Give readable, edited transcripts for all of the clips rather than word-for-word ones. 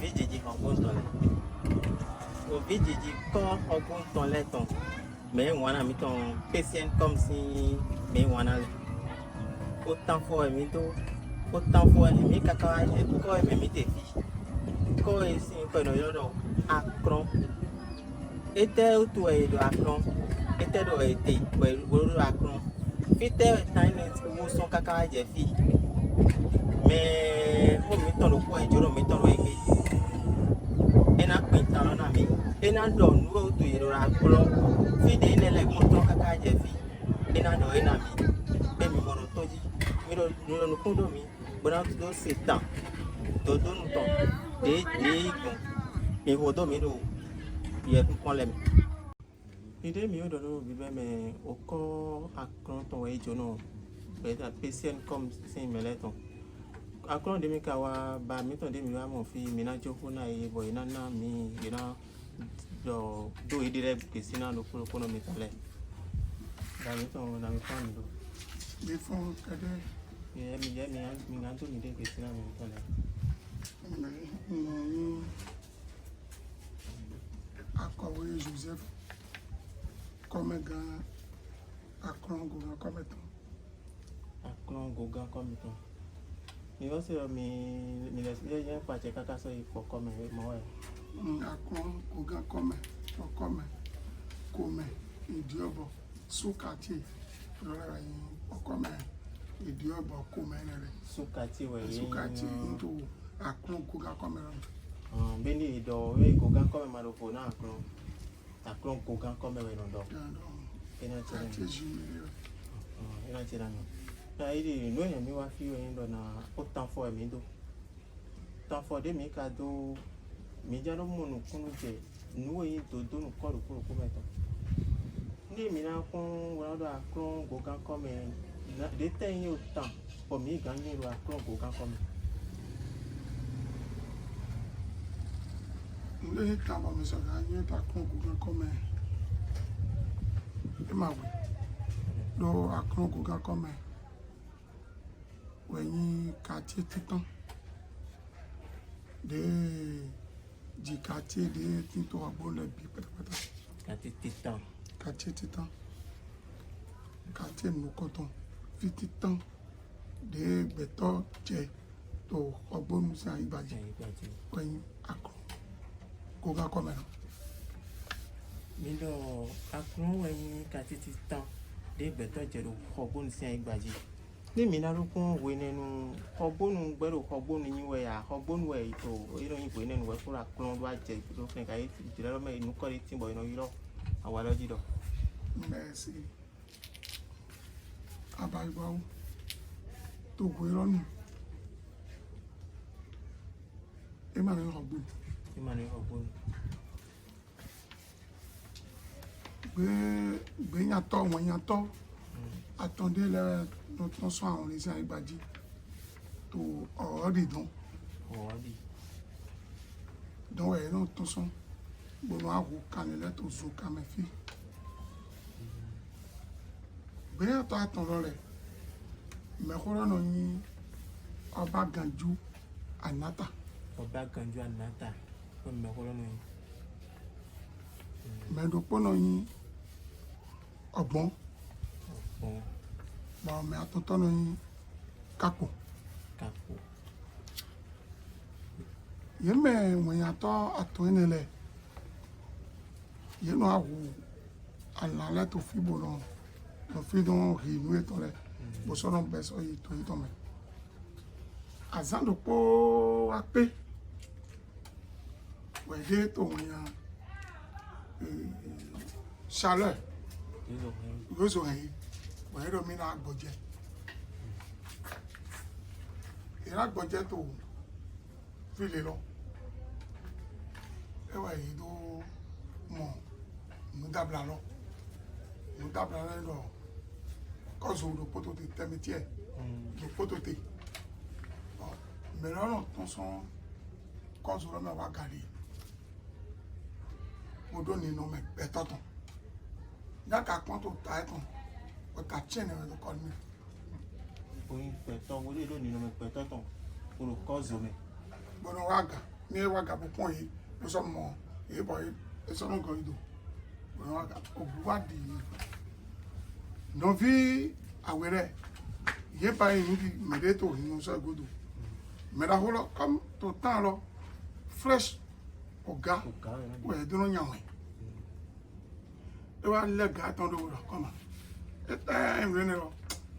Ovijiji Hogunton. Ovijiji Ko Hogunton Leton. Mais wana mi ton patient comme si mais wana autant fois mi to autant fois mi kaka ko me mi te fi ko e si ko no yodo akron ete utu e do akron ete do ete we do akron fite tiny wo son kaka je fi mais mo mi ton ko e joro mi ton e ena pinta na mi ena do nu utu e do akron fi de ne le mo ton kaka je fi ena do ena mi e mi moro toji mi do no kundo mi bona do setan do do nu ton de gun mi ho do mi do ye kon le mi ide mi o do no bi be me o ko akron ton e jono be ta patient comme sin meleton akron de mi ka wa ba mi ton de mi wa mo fi mi na joko na e boy na na mi you know do idire pesina no ko no mi tale da mi ton na mi fan do mi fún kẹdẹ. mi nga tó mi dé pesina mi tale Ní akọ̀wé Joseph kọ́mẹ́gan akọ̀rọ̀ngògan kọ́mẹ́tàn. akron goga comme ton mi o se mi les ye pa che kaka so ifo comme mo e Akọ̀rọ̀ngògan kọ́mẹ́ ọkọ́mẹ́ kọ́mẹ́ ìdíọ̀bọ̀ sùkàtì lọ́la yìí ọkọ́mẹ́ ìdíọ̀bọ̀ kọ́mẹ́ rẹ̀. sukati we Sùkàtì ntò akọ̀rọ̀ngògan kọ́mẹ́ rẹ̀. beni do we goga comme maroko na akron goga comme we no do ina Àti chere ìjìnlẹ̀ rẹ̀. ina chere no na ide no yan mi wa fi we ndo na autant fois mi do tant fois de mi ka do mi jaro monu kunu je nu we to do nu ko ko meto ni mi na kun wa do akron goga comme na de ten yo temps pour mi gagner lo akron goga comme Ilé ìtàbọ̀ mi sọ̀rọ̀ ayé akọ̀rọ̀ngògan kọ́mẹ́ ẹ máa wẹ̀ lọ akọ̀rọ̀ngògan kọ́mẹ́ wẹ̀yìn kàtí títàn dé jì kàtí dé títọ́ agbóhùnlẹ̀ bí pátápátá ati titan kàtí títàn kàtí nùkọ̀tàn fi títàn dé gbẹ̀tọ́ jẹ tó ọgbóhùn sí àyíbàjẹ́ wẹ̀yìn akọ̀rọ̀ngògan kọ́mẹ́ náà. mi do akron we ni kati titan de beto jero hogbonu si igbaji ni mi na rukun we nenu hogbonu gbero hogbonu yin we ya hogbonu we to iro yin we nenu we fura akron do aje to fen ka yi dire lo me inu ko ri tin boy no iro awa lo jido Merci. Abayibawo tó gbé lọ́nù. Ẹ máa ń rọ̀gbìn. ti ma ni hogbonu Gbé yàtọ̀ wọ́n yàtọ̀. Àtọ̀ndé lẹ́rẹ̀ ló tán sọ àwọn oníṣẹ́ àgbàjì tó ọ̀rọ̀ dìdán. o di Dánwò ẹ̀ náà tán sọ. Gbọ́dọ̀ àwò kanilẹ̀ tó zo kàmẹ́fì. Gbé yàtọ̀ àtọ̀rọ̀ rẹ̀. Mẹ́kúrọ̀ náà yín ọba Gànjú Ànátà. oba ganju anata o me ko lo no Mẹ́dọ̀pọ̀ náà yín ọ̀gbọ́n. bon Bon, mais àtọ̀tọ̀ náà yín kápò. kapo Yẹn mẹ́ wọ̀nyí àtọ̀ àtọ̀ ẹni lẹ̀. Yẹn náà wò àlàlẹ́ tó fi bò náà. Lọ fi dán rí inú ètò rẹ̀. Bó sọ̀rọ̀ bẹ́ẹ̀ sọ yìí tó yìí tọ̀ mẹ́. Àzádòpọ̀ wá pé. Wẹ̀dẹ́ tó wọ̀nyí chaleur. izo Yóò sọ yìí. Wẹ̀dẹ́ tó mi náà gbọ̀jẹ̀. Ìrà gbọ̀jẹ̀ tó fi lè lọ. Ẹwà yìí tó mọ̀ mú dábìlà lọ. Mú dábìlà lọ. Kọ́sù ló pọ́tò tè tẹ́mi tiẹ̀. Ló pọ́tò tè. Mẹ̀rẹ̀ ọ̀nà tó sán kọ́sù lọ́mọ wa gàrí. Mo dó nínú mẹ ẹ̀tọ́ tán. Yàtọ̀ àpọ́n tó ta ẹ̀ tán. Ọ̀tà tíẹ̀ ní ẹ̀rọ kọ́ ní. oyin peto wo le lo ni no me peto ton o lo cause me Gbọ́dọ̀ wá gà. ni wa ga pon yi mo so mo e boy e so no go ido wa ga obuwa di no vi awere ye pa yi ni mede to ni so godo me da holo comme to temps lo fresh oga we do no nyawe e wa le ga ton do ro come e ta en rene lo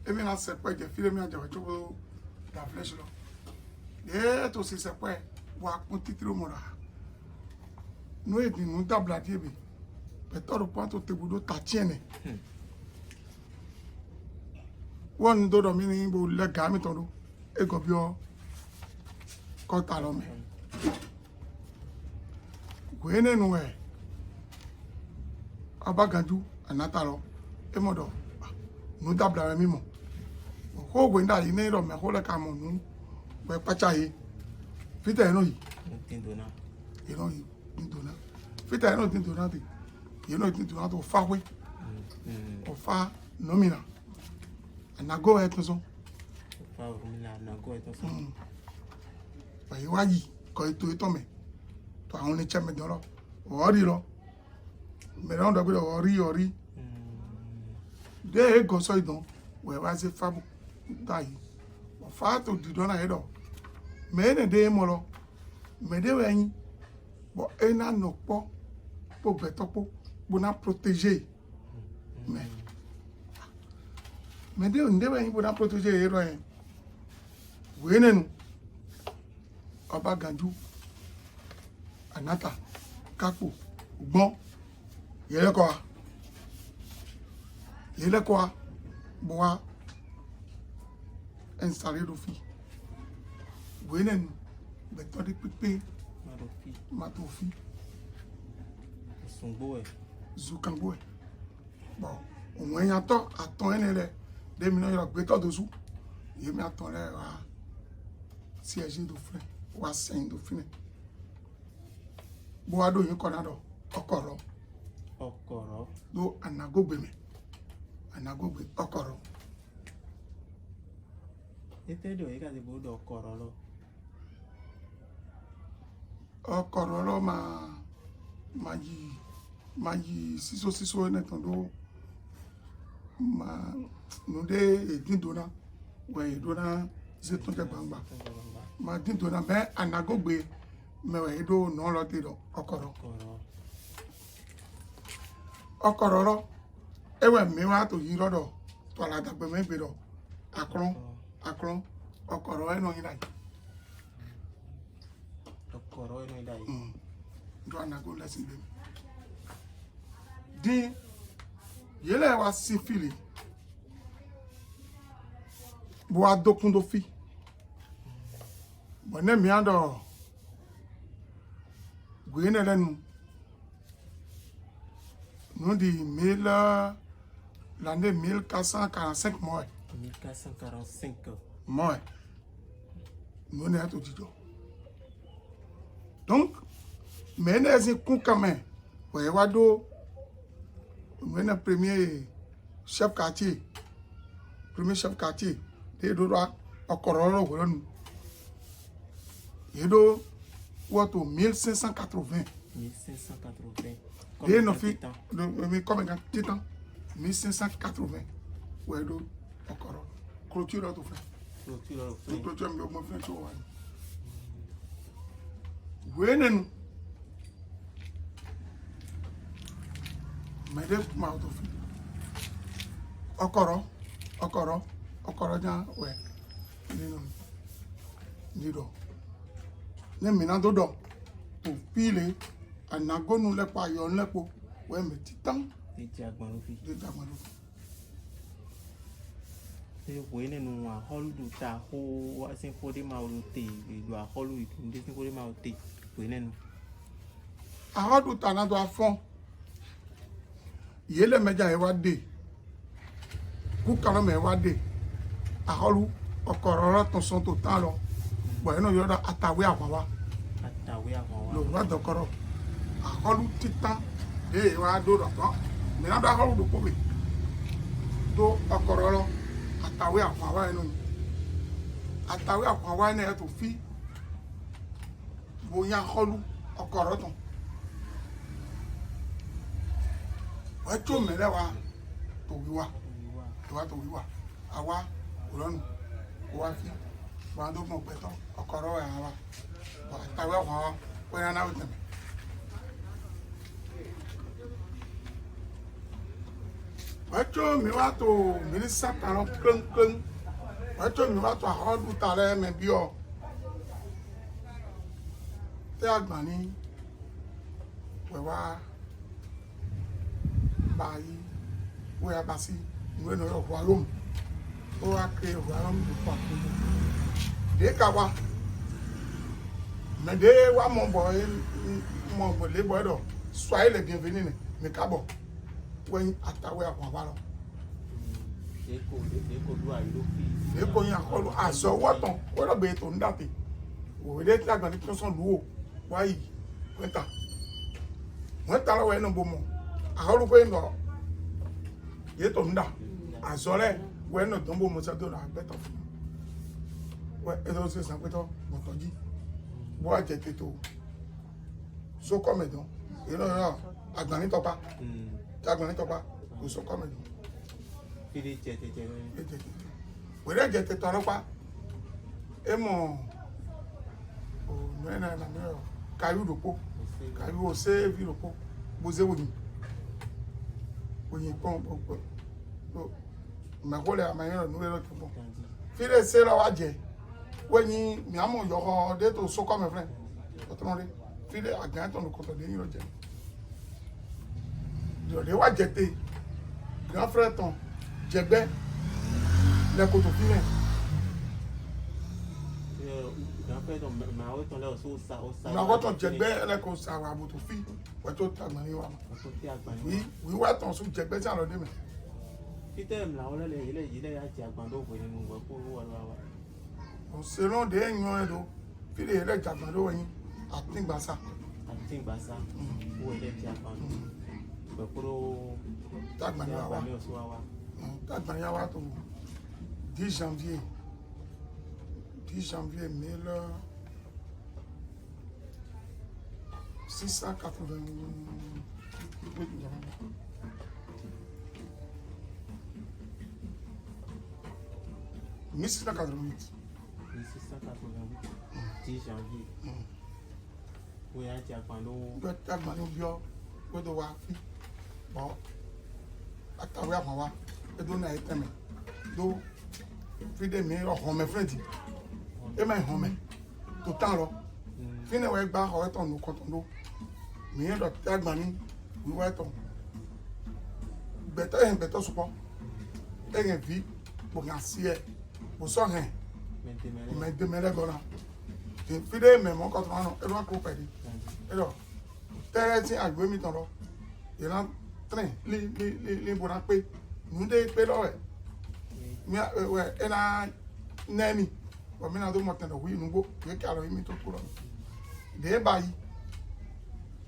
e mi na se pe je file mi ajawa chobo da fresh lo e to si se pe wa pon titiro mo ra no e di nu tabla die be pe to ro pon to tebudo ta tiene won do do mi ni bo le ga mi ton do e go bi o ko ta lo me gwene nu e abaganju anata lo e mo do nu tabla mi mo ko gwe nda yi ne ro me ko le ka mo nu we pacha yi fita eno yi tindona eno yi tindona fita eno tindona ti eno tindona to fa we o fa nomina anago e to so fa rumila anago e to so pa yi wa yi ko ito me to àwọn ni cheme do lo o ri lo me ron do gbe o ri de e go so idon we wa se fa bu dai o fa to di do na e do me ne de mo lo me de we yin bo e na no po gbe to po bo na protéger me de nde we yin bo na protéger e ro yin we ne nu ọba ganju anata kapo gbọn yẹlẹkọa bọwa ẹnsàrí ló fi wèé nẹnu gbẹtọ di pípé mato fi zukangbo ẹ bọ òun ẹyàn tọ àtọ ẹni rẹ dèmi náà yọrọ gbẹtọ tó sùn yèmí àtọ rẹ wá sí ẹṣin tó fẹ wá sẹ́yìn tó fínẹ bó wá dóyin kọ náà dọ ọkọrọ ló anagogbe ọkọrọ. Este do yi ka ti bo do ọkọrọ lo. Ọkọrọ lo ma yi sísó ẹnẹ tán ló ma nu dé èdìndóná wẹ èdóná zétún jẹ gbangba ma dìndóná mẹ anagogbe mẹwẹ èdó nà lọ dé lọ ọkọrọ lọ ewẹ mi wá tó yí lọdọ tó aládàgbẹ mẹgbẹ lọ akọrọ ọkọrọ ẹ nọ yín láyé. ọkọrọ ẹ nọ yín láyé. Ndo anago lẹsìn bẹẹ dín yẹlẹ wa sí fìlì bó wa dókun tó fi bọ ne mi àdọ gbé ne lẹnu nous dit 1000 l'année 1445 mois. 1445 mois. Nous n'est tout dit. Donc, mais les coups quand même. Voyez wado le premier chef quartier. Premier chef quartier. Des droits au corona ou il do wato 1580. 1580. Et nos filles, comme un titan, 1580. Ouais, do encore. Clôture à tout fait. Clôture, mais au moins fait tout. Oui, non. Mais de ma auto fait. Encore, ouais. Ni do. Ne mina do do. Pour piler. Anago nu le pa yo nlepo we me titan de jagbon lo fi e we nenu a holu du ta ho wa sin fode ma o te do a holu idu de sin fode ma o te we nenu a hodu ta na do afon yele meja e wa de ku karo me wa de a holu okororo ton son to tan lo bo eno yo da atawe awawa lo wa dokoro aholu titan e wa do do me na da aholu do ko be do okororo atawe afawa enu atawe afawa na to fi bóyá kọlu ọkọ̀ ọ̀rọ̀ tán wọ́n tó mẹ́rẹ̀ wa tòwí wa àwa òrọ́nù kó wá fi wọn tó mọ̀ pẹ̀tọ́ ọkọ̀ ọ̀rọ̀ ẹ̀ wa àtàwé ọkọ̀ wa wọ́n yẹn náà tẹ̀mẹ̀. wọ́n tó mi wá tó mínísítà kan kéńkéń wọ́n tó mi wá tó àkọ́dù tààrẹ́ mẹ́ bí ọ tẹ́ àgbà ní wẹ̀wá báyìí wọ́n yà bá sí ìwé náà ọ̀hún alóhùn ó wá kéré ọ̀hún alóhùn tó fà kúrò dé ká wa mẹ́dẹ́ wa mọ̀ bọ̀ lébọ̀ ẹ̀dọ̀ sọ ayé lè bienvenue ni mi ká bọ̀ wọ́n àtàwé àwọn àbálọ̀. èkó yẹn àkọlù àzọ wọ́tàn wọ́n lọ bẹ̀rẹ̀ tó ń dàpé òwe dé tí àgbà ní kí wọ́n sàn lúwò wáyé wọ́n ta lọ́wọ́ ẹ̀ náà bó mọ̀ àkọlù pé ń lọ yé tó ń dà àzọ rẹ̀ wọ́n náà tó ń bó mọ̀ sẹ́dọ̀ rà bẹ́tọ̀ fún mi wọ́n ẹ̀ tó ṣe sàpẹ́tọ̀ bọ̀tọ̀ jí bó àjẹ tètò sókọ́ mẹ́dán èyí náà àgbà ní tọpa àgbà ní tọpa kò sókọ́ mẹ́dán. wẹ́rẹ́ jẹ tètò ọlọ́pàá ẹ mọ̀ mẹ́rin náà mẹ́rin kàyú dòpó kàyú ọ̀sẹ́ fi dòpó bóṣe wò ní oyin pọ́n pọ́n mẹ́kọ́lẹ̀ àmàyàn ní wẹ́rẹ́ tó pọ̀ fílẹ̀ ṣe lọ́wọ́ àjẹ wẹ́yìn miamu yọ̀kọ̀ dé tó sókọ́ mẹ́fẹ́ ọ̀tún rẹ̀ fílẹ̀ àgbẹ̀yàn tó ń kọ̀tọ̀ lẹ́yìn ló jẹ ìrọ̀lẹ́ wà jẹ̀tẹ̀ gàfẹ́ tán jẹgbẹ́ lẹ́kọ̀tọ̀ fílẹ̀. màá tán jẹgbẹ́ lẹ́kọ̀ọ́ sàwọ̀ àbòtò fi wẹ́ tó tàgbọ̀n ní wa wíwá tán sún jẹgbẹ́ tí a lọ dé mẹ́. títẹ̀ làwọn lẹ́lẹ̀ yìí lẹ́yìn àti àgbàdo òwe nínú ìwẹ̀ kó wà lọ́wọ́. òṣèlú de yan ẹ do fílẹ̀ yẹn lẹ́jà àgbàdo wẹ̀yìn àtìgbàsá. owó ilé tí a fa nù pẹ̀kúrò tàgbàníyà wa tó 10 janvier 1688 10 janvier. Oui, tu as parlé. Tu as parlé bien. Tu dois voir. Bon. Attends, on va. Tu dois aller t'aimer. Donc, fide mi ọ̀hún friend. E ma home. Tout temps là. Fine we gba ho ton no kon ton do. Mi e do ta gba ni. Mi wa ton. Better support. E gen vi bo gan si e. Bo so hen. Mais demele go na. Fide me mo ko ton no. E do ko pedi. E do. Tere ti agbe mi ton lo. E lan train li bo na pe. Nu de pe lo e. Mi ena nemi o mi na do mo tan do wi nugbo ke ka lo mi to kuro de bayi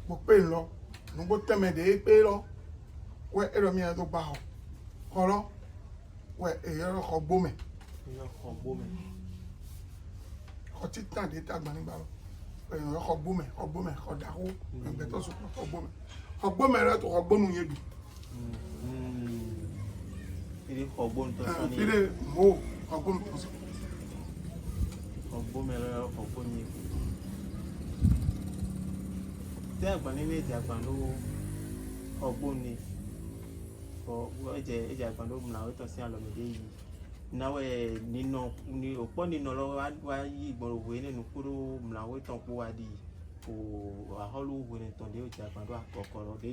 mo pe lo nugbo teme de pe lo we ero mi na do gba ho koro we ero ko gbo me ko ti tan de ta gba ni gba lo ero ko gbo me ko da ho egbe to so ko gbo me re to ko gbo nu yebi Fili ọgbọ́n tó sọ ní. Fili mo ọgbọ́n tó sọ. Ọgbọ́n mẹ́rẹ̀ ọgbọ́n ní. Tí àgbà nílé èdè àgbà ló ọgbọ́n ní. Ẹ̀jẹ̀ àgbà ló múná ó tọ́ sí àlọ́mọdé yìí. Náwó ẹ̀ nínú ní òpó nínú lọ́wọ́ wá yí ìgbọ̀rọ̀ òwe nínú kúrò múná ó tán kó wá di kò àhọ́lù òwe ní tàn dé òjì àgbà ló àkọ́kọ́rọ̀ dé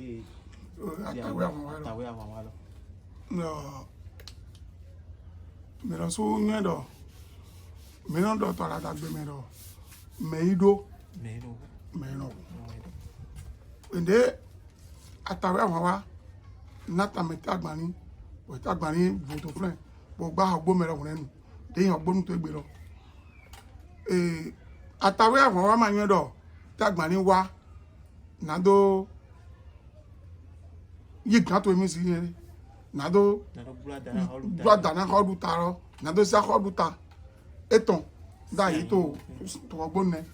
àtàwé àwọn wa lọ. Mero so nyedo mero do to ala dagbe mero meido ende atawe awa nata meta agbani o ta agbani voto fren bo gba ogbo mero wonu de yan ogbo nu to gbe lo atawe awa ma nyedo ta agbani wa nado yi kan to mi si yen nado brada na ko duta ro nado sa ko duta eton da yi to ogbonne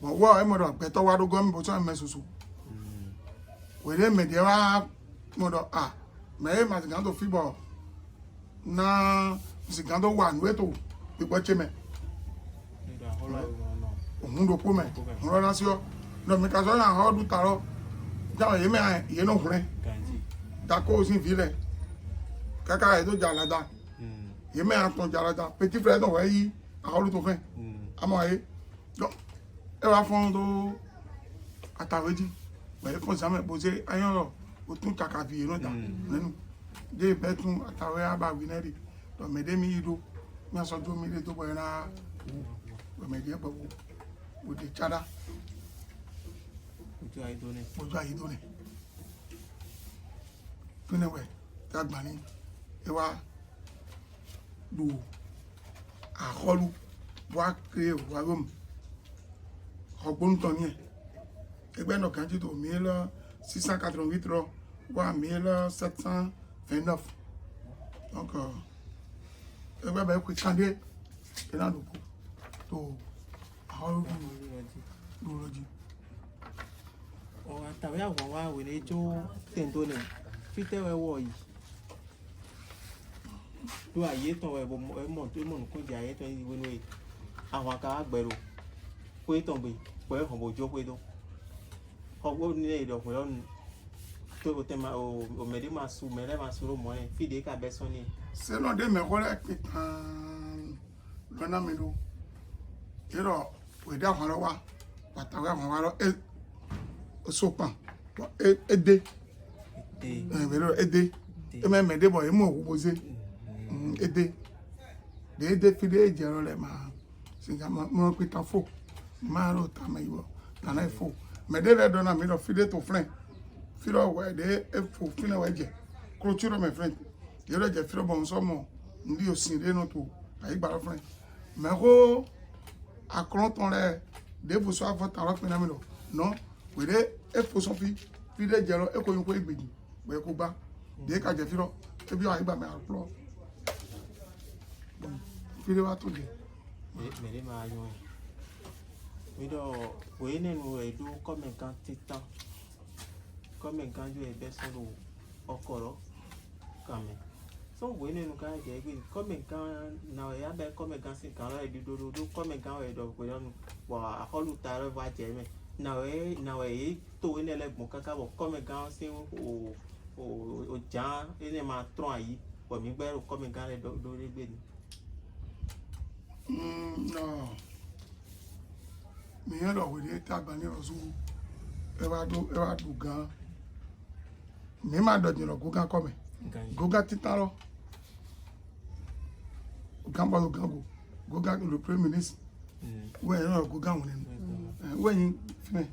bon wa e mo do pe to wa do go mi bo so me susu we le me de wa mo do me ma ti gan to fibo na si gan to wa nu eto bi po che me òun do po me mo ra si o no mi ka so na ho du taro ja ye me ye no fure da ko si fi le kaka e to jalada ye me an ton jalada petit frère don we yi a lu to fe amo ye donc e wa fon do ataweji we ko zame bo se ayan ro o tun kaka fi no da nenu de betun atawe aba wineri to me de mi do mi so do mi de to bo na o me de bo o de chada ojú àìdóni fúnẹ wẹ dàgbà ní ìwà lò àkọlù wà kéré wà rome ọgbóntọ ní ẹ ẹgbẹ́ náà kan jító 1688 rọ wà 1729 donc ẹgbẹ́ bẹ́ẹ̀ kò sáńdé ìlànà òkú tó àkọlù lòrọ̀jì. Tàbí àwọn wa wèrè jó tẹ̀ntó nẹ̀ fítẹ́wẹ́ wọ̀ yìí tó àyè tán ẹ̀ mọ̀ tó mọ̀ nǹkan jẹ́ àyè tán ìwé nù ẹ̀ àwọn akáwà gbẹ̀rù pé tán gbé pé hàn bò jó pé tó ọgbọ́n ní èdè ọ̀pọ̀ lọ́nu tó o tẹ́ ma o mẹ́rin máa sùn mẹ́rẹ́ máa sùn mọ́ ẹ̀ fìdí ká bẹ́ sọ́ni. sẹ́nà dé mẹ́kọ́lẹ́ pìtàn lọ́nà mi ló yẹ́rọ òde àwọn lọ́wọ́ pàtàkì àwọn wa lọ sopan ede ede eme me de boy mo ogbose ede de fi de jero le ma singa mo pita fo ma ro ta me yo ta na fo me de le do na mi lo fi de to friend fi lo we de fo fi na we je clôture my friend yo le je fi lo bon so mo ndi o sin de no to ayi gba friend me ko akron ton le de vous so avant ta ro pe na mi lo non we de e fo so fi de jero e ko yin ko igbeji we ko gba de ka je fi ro e bi ayi gba me aplo fi de wa to de me de ma yo mi do we nenu e do comment kan titan comment kan jo e be so lo okoro kame so we nenu ka je gbe comment kan na e ya be comment kan sin kan la e do comment kan e do pe lonu wa akolu tare wa je me na we to ene le gbon kaka bo comment kan sin o jan ene ma tron ayi bo mi gbero comment kan le do re gbe ni no mi yẹn lọ wèrè tàgbà ní ọ̀sùn ẹ wá dùn gan mi máa dọ̀jìn lọ gógá kọ́ mi gógá títà lọ gánbọ̀ ló gángo gógá le premier ministre wọ́n yẹn lọ gógá wọn nínú wọ́n yẹn fínẹ̀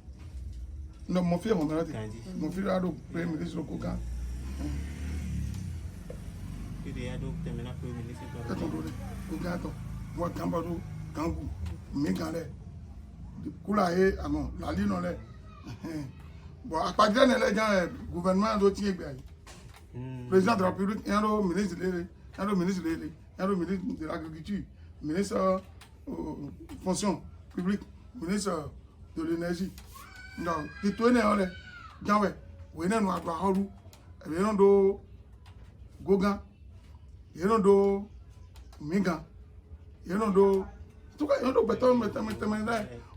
ní mo fi ẹ̀wọ̀n mẹ́rẹ́ tẹ̀ mo fi rádò premier ministre gógá ẹ̀tọ́ lórí gógá ẹ̀tọ́ wọ́n gánbọ̀ ló gángo mi gan lẹ̀ kula ye amo lali no le bon à partir de là le gouvernement do tie gba président de la République un ministre de l'agriculture ministre fonction publique ministre de l'énergie donc tout ne ole janwe we na no agba horu e no do gogan e no do migan e no do tout cas, il y a des personnes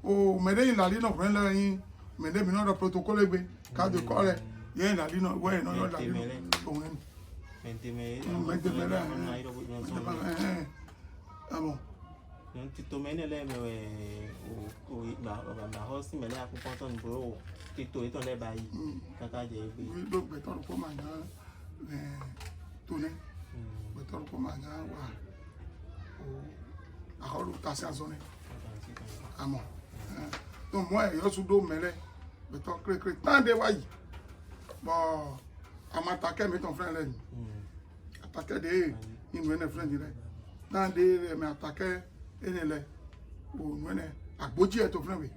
au médecin la ligne prend la ligne médecin mi no protocole be cas de corps il y a la ligne ouais non la ligne on ah bon non ti to mene le me o ba ho si mele akun ton bro ti to iton le bayi kaka je pe do beto ko ma na to ne beto ko ma na wa aholu tasi azone amo donc moi yo sudo mele beto cré tant de wayi bon amatake me ton frère là attaquer de inu ene frère dire tant de me attaquer ene le o nu ene agboji e to frère we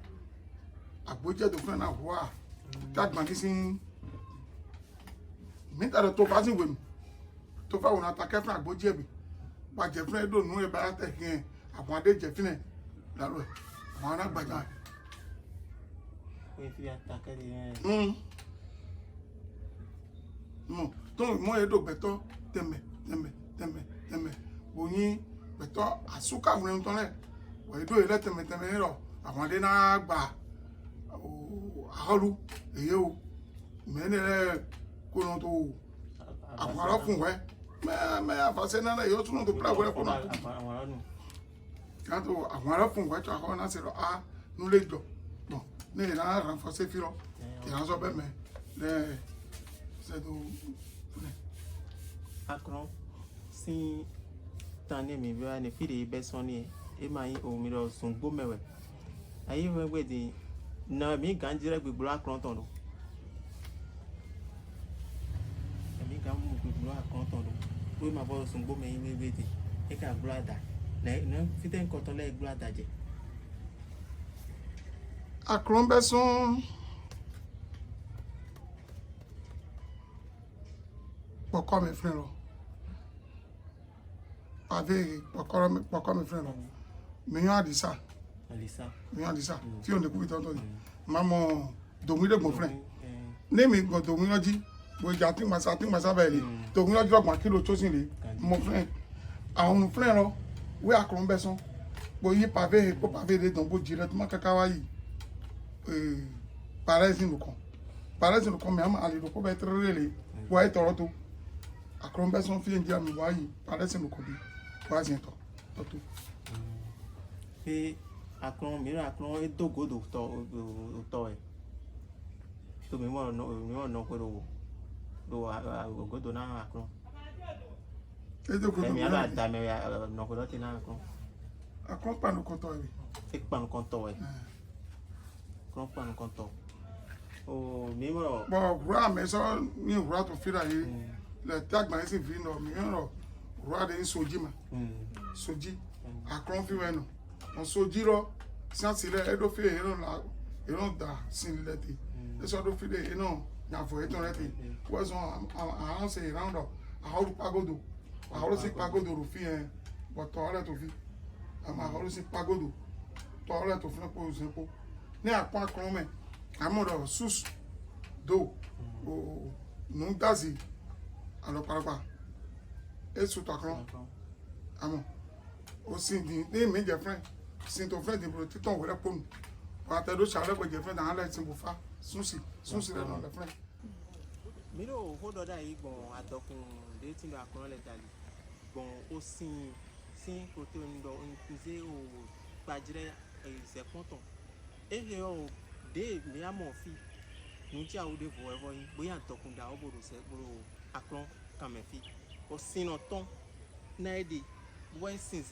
agboji e to frère na wa ta gban kisin mi ta to fa sin we mi to fa won attaquer frère agboji e bi ba je frère do nu e ba te kin àwọn adé jẹfínẹ lárọ àwọn alágbàjá Foi filha ataca de non donc moi edo beto teme boni beto asuka won ton le wo edo ile teme ro àwọn de na gba o aholu eye o me ne ko no to àwọn ara fún we me afase na yo tun to pra we ko na kanto àwọn ara fún we to àwọn na se ro a nu le do bon ne na renforcer firo et en so be me le c'est do Akron si tane mi bi ne fi de be so ni e ma yin o mi ro sun gbo mewe ayi we gbe di na mi gan jire gbegbo Akron ton do mi gan mu gbegbo Akron ton do we ma bo sun gbo me yin gbe di e ka gbo ada na fi ten ko ton le gbo ada je Akron be son poko mi frère avec poko mi frère million Adisa tí o ne ku to mamo domi de gbon frère ne mi go domi oji bo ja tin masa be le domi oji ogbon kilo to sin le mo frère àwọn frère ro we Akron be son bo yi pavé de don bo directement kaka wa yi parezi nu kon me am ali do ko be trele wa e toro to Akron be son fi ndia mi wa yi parezi nu ko bi wa sin to pe Akron mira Akron e dogodo to e to mi no ko do godo na Akron e dogodo mi ala da me no ko do ti na Akron pa no ko to e pa no kon to e Akron pa no kon to o mi mo bo ra me so ni ra to fira yi le tag ma si fi no mi ro ra de soji ma soji Akron fi we no on soji ro siansi le edo fi eron da sin le ti eso do fi de eno na fo eton re ti was on a say round up a holu pagodo ro fi but to ole to fi ama holu si pagodo to ole to fi po se po ni apa Akron me amodo sus do o no dazi alo parapa esu to Akron amo o sin di me je friend sin to friend bro titon we reponu wa te do chale ko je friend an le tin bo fa sunsi le no le friend mi ro ho do da yi gbon adokun de tin do Akron le dali gbon o sin ko te ndo nze o gbajire se ponton e o de mi amo fi nu ti awo de vo evo yin boya adokun da obodo se gboro Akron kan me fi o sin no ton na ede bo sin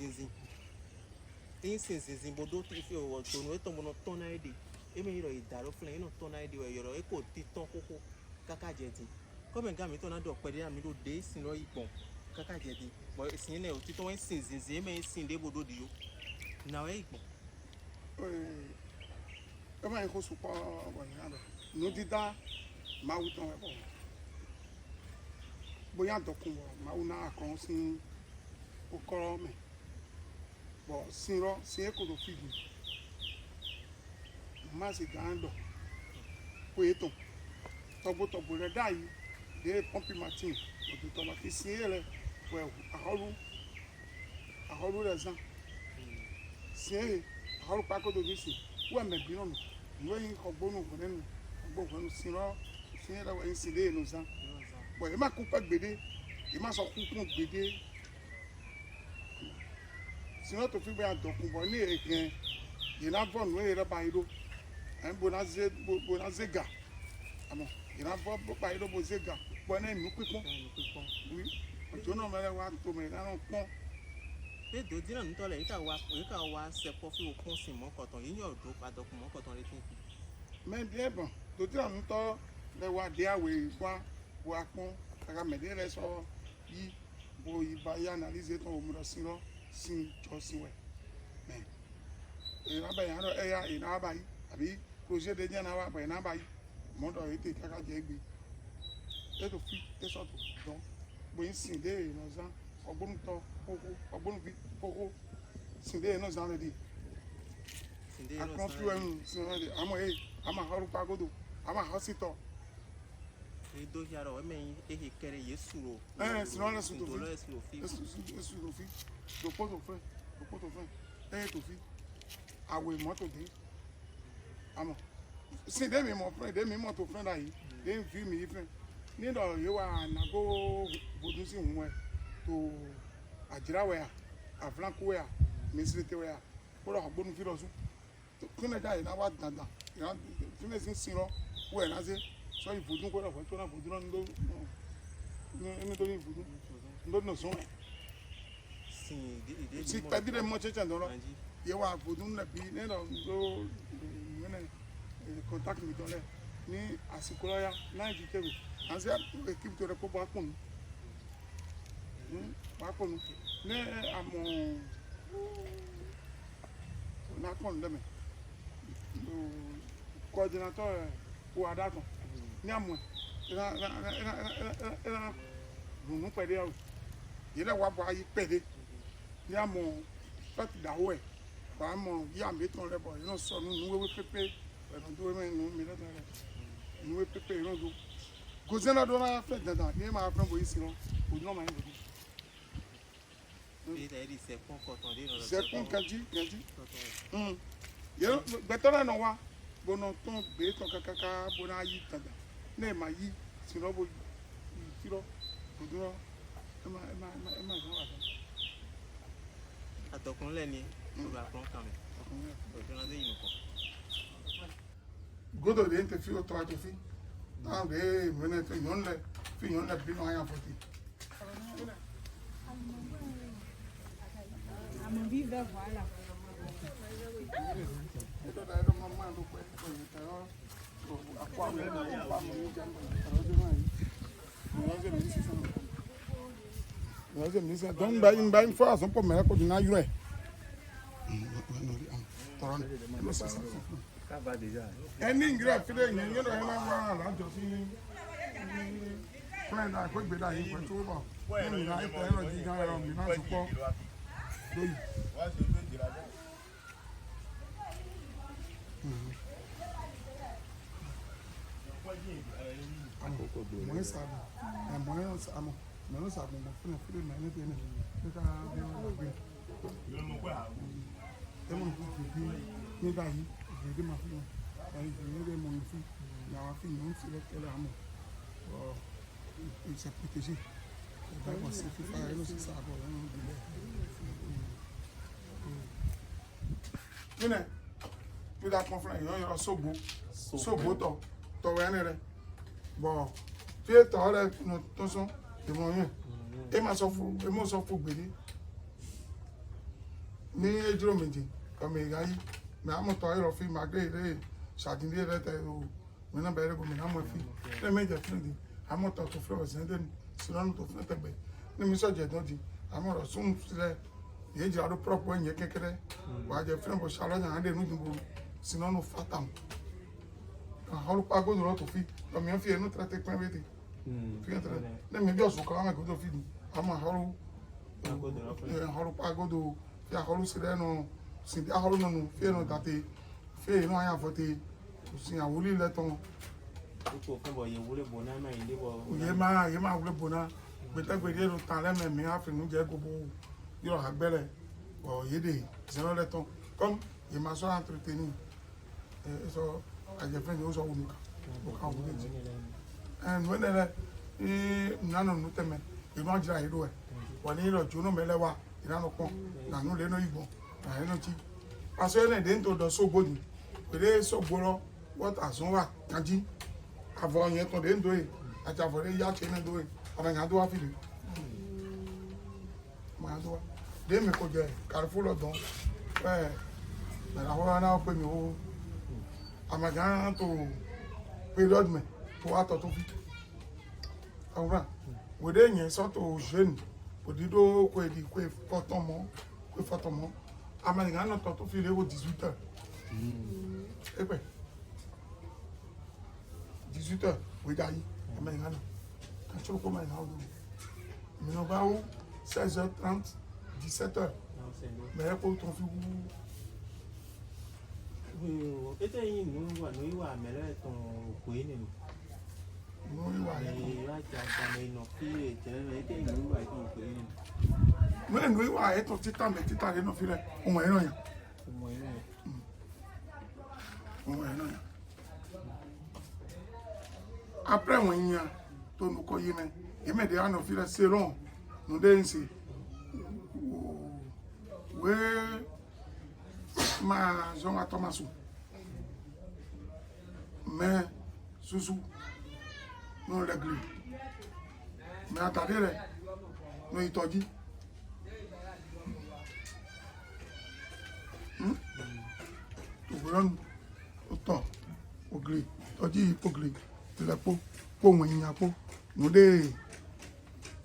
insinsin bodo ti fi o to no eto mo ton na ede e me ro idaro fun yin no ton na ede we yoro e ko ti ton koko kaka je ti ko me ga mi to na do pe de mi do de sin lo ipon kaka je ti bo sin le o ti ton insinsin e me sin de bodo di yo na we ipon e ma ko su pa bo ni ado no di da ma wu ton e bo boya dokun wo ma wu na Akron sin o koro me bo sinro si e ko do figi ma se gando ko eton tobo le dai de pompi martin o do to ma ki si ele we aholu le zan si e aholu pa ko do gisi we me bi no no yin ko gbonu ko nenu gbo nu sinro si ele we si de no zan bo e ma ku pa gbede e ma so ku kun gbede sinon to fi be adokun bo ni eken ina von we re ba iro en bonazega amo ina von ba iro bo zega bo na nu pipon oui ojo no mere wa to me na pon pe do dina nu to le ita wa se po fi okun sin mo koton yin yo do adokun mo koton re tin me de bon do dina nu to le wa de awe wa bo apon taka me de re so yi bo iba ya analyse ton o mu do sin lo sin josin we me ina ba yan ya ina ba yi abi projet de jan na wa ba ina ba yi mo do ite kaka je gbe e to fi e so to don bo yin sin de no zan ogbonu to ogbonu fi koko sin de no zan le di Akron fi wen sin de amo ama haru pagodo ama hosito e do yaro me e kere yesuro sinon la suto do esuro fi esuro fi do poto fe to fi awe moto de amo si de mi mo friend de mi mo to friend ayi de fi mi friend ni do ye wa na go bodun si hunwe to ajira we aflanku we misrite we ko ro gbonu fi rosu to kina ja ina wa dandan ina fime sin sin ro we na se so ibudun ko ro fo to na budun ndo ni to ni ibudun ndo no so si padire mo cheche ndo ye wa budun na bi ne no ndo mene contact mi don le ní àsìkò lọ́yà náà jí kébù àti èkìbì tó rẹ kó bá pọ̀nù ní àmọ̀ lápọ̀nù lẹ́mẹ̀ coordinator ò àdàtàn ní àmọ̀ ẹ̀rọ nùnú pẹ̀lú ẹ̀rọ yìí wà bọ̀ ayé pẹ̀lú ní àmọ̀ fẹ́ẹ̀tì dàwọ̀ ẹ̀ wà á mọ̀ yí àmì ètò rẹ̀ bọ̀ yìí náà sọ nínú wéwé pépé ẹ̀rọ tó wéwé nínú mi lẹ́tọ̀ rẹ̀ nous pépé non do gozena do na fait dada ni ma fran boyi sino o no ma yin e da ri se pon ko ton de no se pon kanji yo betona no wa bono ton be to kakaka bona yi dada ne ma yi sino bo sino o do ma so wa atokun le ni o ba pon kan mi o do na de yin ko godo de inte fi o tra to fi ta be mene te nyonle fi nyonle bi no aya foti amo vive voilà to da do mamma do pe ko ni ta o akwa me na ya pa mo ni jambo ro de mai mo ze mi si so mo ze mi se don ba in fa so po me ko na yure toron mo sa sa va déjà ẹni ìgbìrà fílẹ̀ yẹn yẹn lọ́wọ́ máa ń wá àlájọ sí fúnẹ̀ náà kó gbéra yìí pẹ̀lú tó bọ̀ nínú ìlà ìtẹ̀ ẹ̀rọ jíjà ẹ̀rọ mi náà tó pọ̀ lóyìí. mọ̀ ẹ́ sàbọ̀ mọ̀ ẹ́ sàbọ̀ mọ̀ ẹ́ sàbọ̀ mọ̀ fúnẹ̀ fílẹ̀ náà ní tẹ̀lé ní ká bí wọ́n lọ gbé. ẹ mọ̀ ní nígbà yìí ìgbèdé máa fi wọn ìgbèdé mọ̀ ní fún làwọn fi yàn ń sílẹ̀ tẹ́lẹ̀ àmọ́ ìṣàpètèṣe ìgbà ìwọ̀n sí fífa ẹnu sí sáàbọ̀ ẹnu ìbílẹ̀. nínú nígbà kan fúnra ìyọ́ yọrọ sógbó tọ̀wọ̀ ẹni rẹ̀ bọ̀ tí ètò ọ̀rẹ́ tó sún ìmọ̀ yẹn èmi sọ fún gbèdé ní ejúrò méje ọmọ ìyá yìí me amo to ero fi magre sadinde rete o me na bere go me na mo fi le me je frindi amo to flo zenden sinon to flo tebe ni mi so je don di amo ro sun sile ye je ado propo enye kekere wa je frendo shalo nya ade nu jumbo sinon no fatam ka holu pago do to fi o mi fi enu trate pon beti fi entre le me jo so ka ma go do fi amo holu pago do fi holu sile no sinti ahoro nanu fe no tate fe no aya fote sin awuli leton ko fe bo ye wole bona ma inde bo ye ma wule bona gbete gbede ro tan le me mi afinu je gobo yo agbere o yede zero leton comme ye ma so entretenu so aje fe yo so wonu ka o ka wule ji en wenele nanu nu teme inu ajira iro e woni ro jono melewa iranu pon nanu le no igbo àìlọ́tí aṣọ ẹ̀rẹ̀ dé ń tó dọ̀ sógbó ni pèrè sógbóró wọ́tà sún wà kájí àfọ̀ yẹn tó dé ń dóye àti àfọ̀ rẹ̀ yá tẹ́ ní dóye ọ̀nà ìyá tó wá fìlì ọmọ ìyá tó wá dé mi kò jẹ kàrífù lọ́dún ẹ̀ bẹ̀rẹ̀ àwọn náà pè mí ó àmàgà tó pé lọ́dún tó wá tọ̀ tó fi àwòrán wèdè yẹn sọ́tò òṣèlú òdìdó kò èdè kò fọ́tọ̀ mọ́ Américain non tout fait les 18h. 18h, oui d'ailleurs. Américain. Quand tu le commandes, mais on va où 16h30, 17h. Mais pour ton fils, oui, Ete yin no iwa mele ton ko ni. No iwa ye. Ya ja me no fi je ete yin no iwa ton ko ni. Me no iwa ye to tita me tita le no fi le. O mo eno yan. Mo ina. O mo eno yan. Après won yan to no ko yi me. E me de ano fi le selon. No de nsi. We ma Jean Thomasu. Mais Susu non réglé. Mais attendez là. Nous il t'a dit. Oguran autant ogli. T'a dit ogli. De la peau pour moi il y a peau. Nous de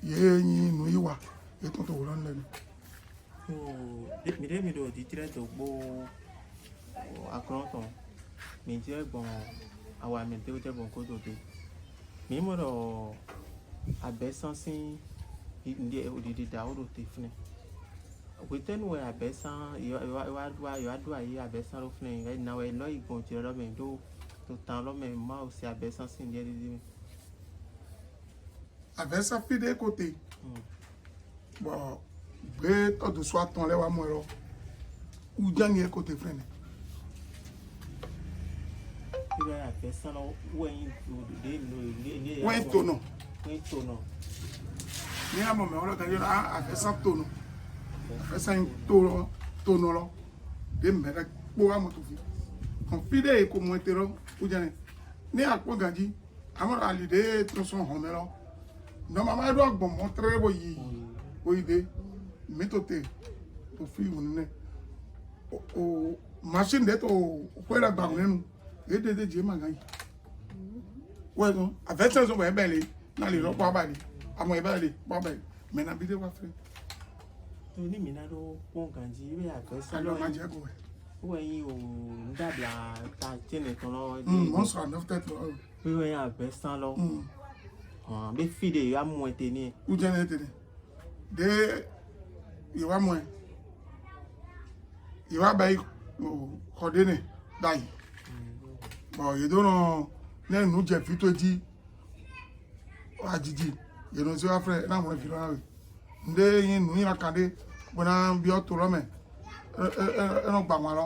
ye ni nous y wa. Et ton oguran là. Mi do di tire to bo akron ton. Mi je bon awa mi te o te bon ko do de. Mi mo do abesan sin ndi odidi da o do te fune. We ten we abesan yo adu ayi abesan ro fune right now we no igbon ti ro me do to tan lo me ma o si abesan sin di di. Abesan fi de côté. Bon gbé tọ́dù sọ àtàn lẹ́wà mọ́ ẹ̀rọ ujá ní ẹ̀kọ́ tẹ̀ fẹ́ni. Wọ́n tó nà. Ní àmọ̀ mẹ́wọ́n lọ́kàn yóò rà àfẹ́sán tó nà. Àfẹ́sán tó nà lọ. Dé mẹ́rẹ́ kpó àmọ̀ tó fi. Kàn fi dé èkó mọ́ ẹ̀tẹ̀ lọ ujá ní. Ní àpò gàjí àmọ̀ àlìdé tó sọ hàn mẹ́rọ. Nọ́ọ̀mà máa dọ́ àgbọ̀n mọ́ tẹ́rẹ́ bọ̀ yìí oyè dé. Métoté to fi wonne o machine de to ko la gba nenu e de je ma gan wo no afesan so be le na le ro pa ba ni amo e ba le pa ba me na bi de wa fe to ni mi na do won ganji we afesan lo ma je ko we yin o ndabla ta tene ton lo mon so na tête we afesan lo be fi de ya mo ete ni u je ne te de ìwà mọ̀ ẹ́ ìwà báyìí kọ̀dé ní báyìí bọ̀ ìdónà lẹ́nu jẹ́ fi tó jí àjìjì ìrùn tí wá fẹ́ láwọn ẹ̀fì lọ́nà rẹ̀ ndé yín nù yín àkàndé gbọ́nà bí ọ́ tó lọ́mẹ̀ ẹ̀rọ gbà wọn lọ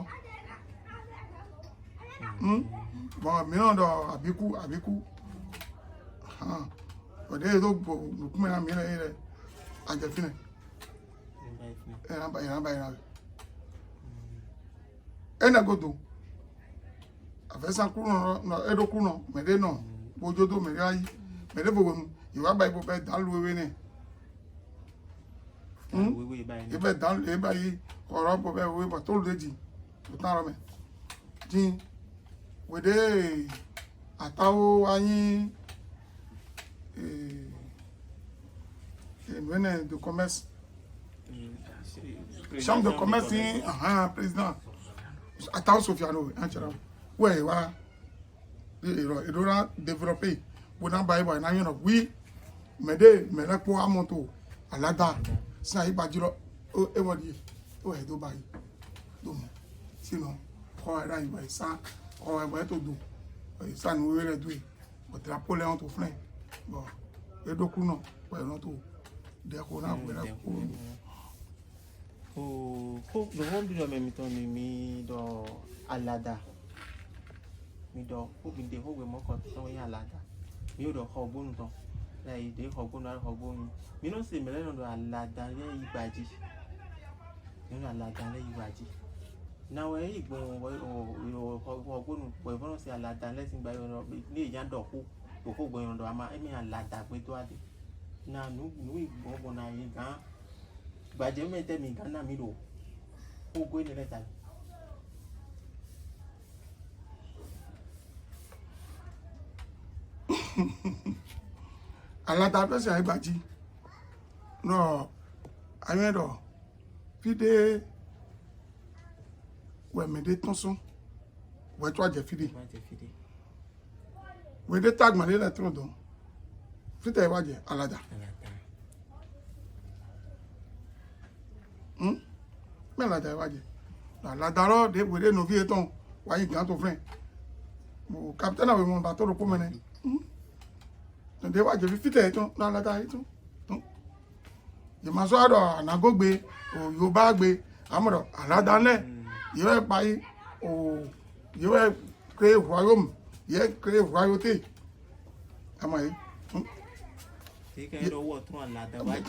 bọ̀ mìíràn dọ̀ àbíkú ọ̀dẹ́ tó gbọ̀ lùkúmẹ́ra mìíràn rẹ̀ àjẹfínẹ̀. Ena godo afesan kuru no edo kuru no mede no bojodo mede ayi mede bo wonu iwa ba ibo be dan luwe ne ibe dan le ba yi oro bo be we bo to leji to tan ro me tin wede atawo ayin wene de commerce chambre de commerce président Atao Sofiano anchara we wa ìrora développer bona bai bai na yono wi mede mele po amonto alada sa iba jiro e wodi o he do bai do mo sino ko era iba sa ko e ba to do sa nu we le do but la pole on to flen bon e do ku no pa no to de ko na we la ko ko do won bi do me mi ton mi do alada mi do ko bi de ho we mo ko so ya alada mi do ho gbonu ton lai de ho gbonu ho gbonu mi no se mi le do alada le igbaji mi no alada le igbaji na we igbon o gbonu po e bono se alada le tin gba yo ni ejan do ko gbon do ama emi alada pe to ade na nu igbon bo na yin gan gbaje mete mi gan na mi do o gbe ni leta alada pe se igbaji no ayedo fide we me de tonson we to aje fide we de tag male le tro don fide waje alada me alada waje alada ro de we de no vie ton why you got to friend. Captain of one battle of women. And they watch if it not like I do. You must order and I go be or you bag be. I'm not done. You have by or you have crave royum. You crave royalty. Am I? Take care of what one ladder. Why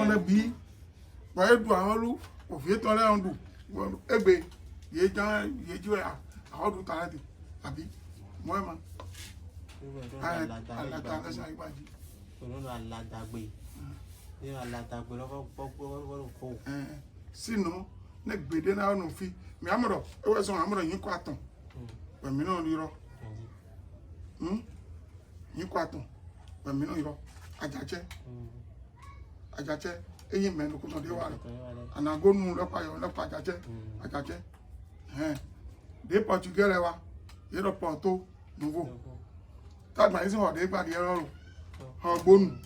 don't be? Why do I do? Of it on do? Well, Ebe, ye John, ye Joy, how do Tarati? Abi, Moema. I like that. See no, neck bidden out no fee. Me amoro, it was on Amoro, you quaton. When me know you. You quaton. When me know you. Ajache, a man who could not do it. And I go no look at Ajache. They put together, you're a porto, no. That my reason why they got the arrow. How bone.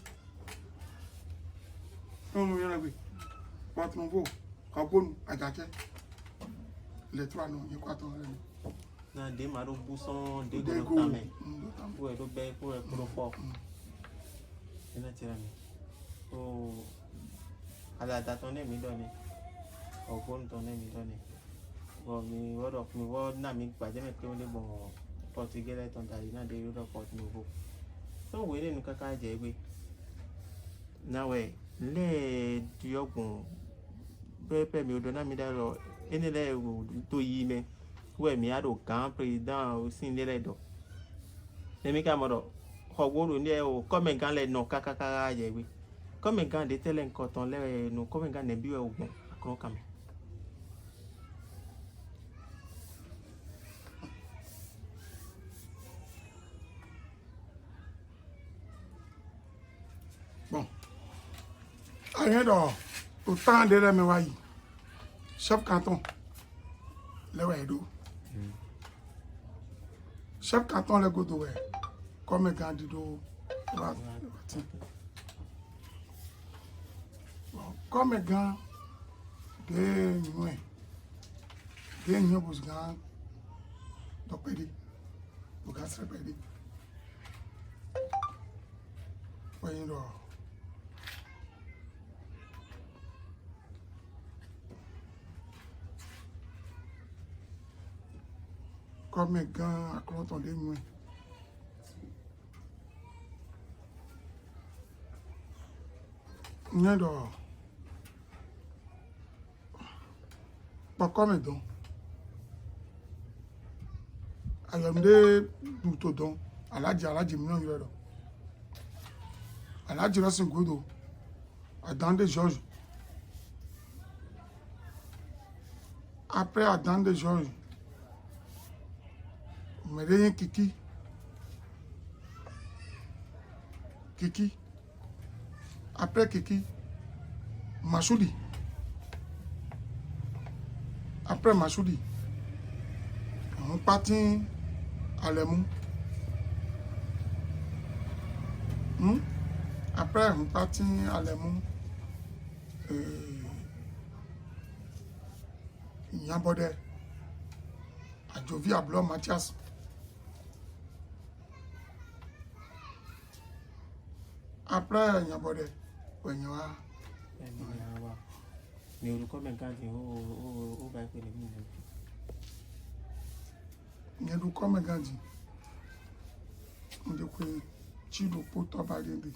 No, you're a bit. What no go? How bone, Ajache. Let's run on your quaton. Now, they might have boson, they go. Where the bag for a pro fork. You're not telling me. Oh, I got that on them, don't it? Or bone on them, don't it? Well, me, what of me, what not me, but then I only put together on that, you know, they would have put no book. So, we didn't cut a jay. Now, lay to your bone. Pepe, you don't have me that or any day to ye me. Where me, I don't camp, down, sing the ledo. Let me come out. How would you come and can let no caca jay? Come and can they tell and cut on lay no come and can and be a woman. I can't come. Bon. Rien d'or. Autant de la mémoire. Chef canton. Le Waido. Chef canton le go do where. Comme un candidat. Comme un gars. Des nouveaux gars. Donc, pédi. Vous gassez pédi. Voyez donc. Comme un gars à cloton des nuits. N'y dehors. Pas comme un don. Ayamde du don. Alaji million euro. Alaji reste good. Adam de Georges. Après Adam de Georges. Mereyen Kiki. Après Kiki, Machoudi. Après Machoudi, on partit à Lemou. Après, on partit à Lemou. Yambode. À Jovi à Blanc Mathias. Après, Yambode. When you are, you will come and can't you back in the you do come again. The queen, she do put up by the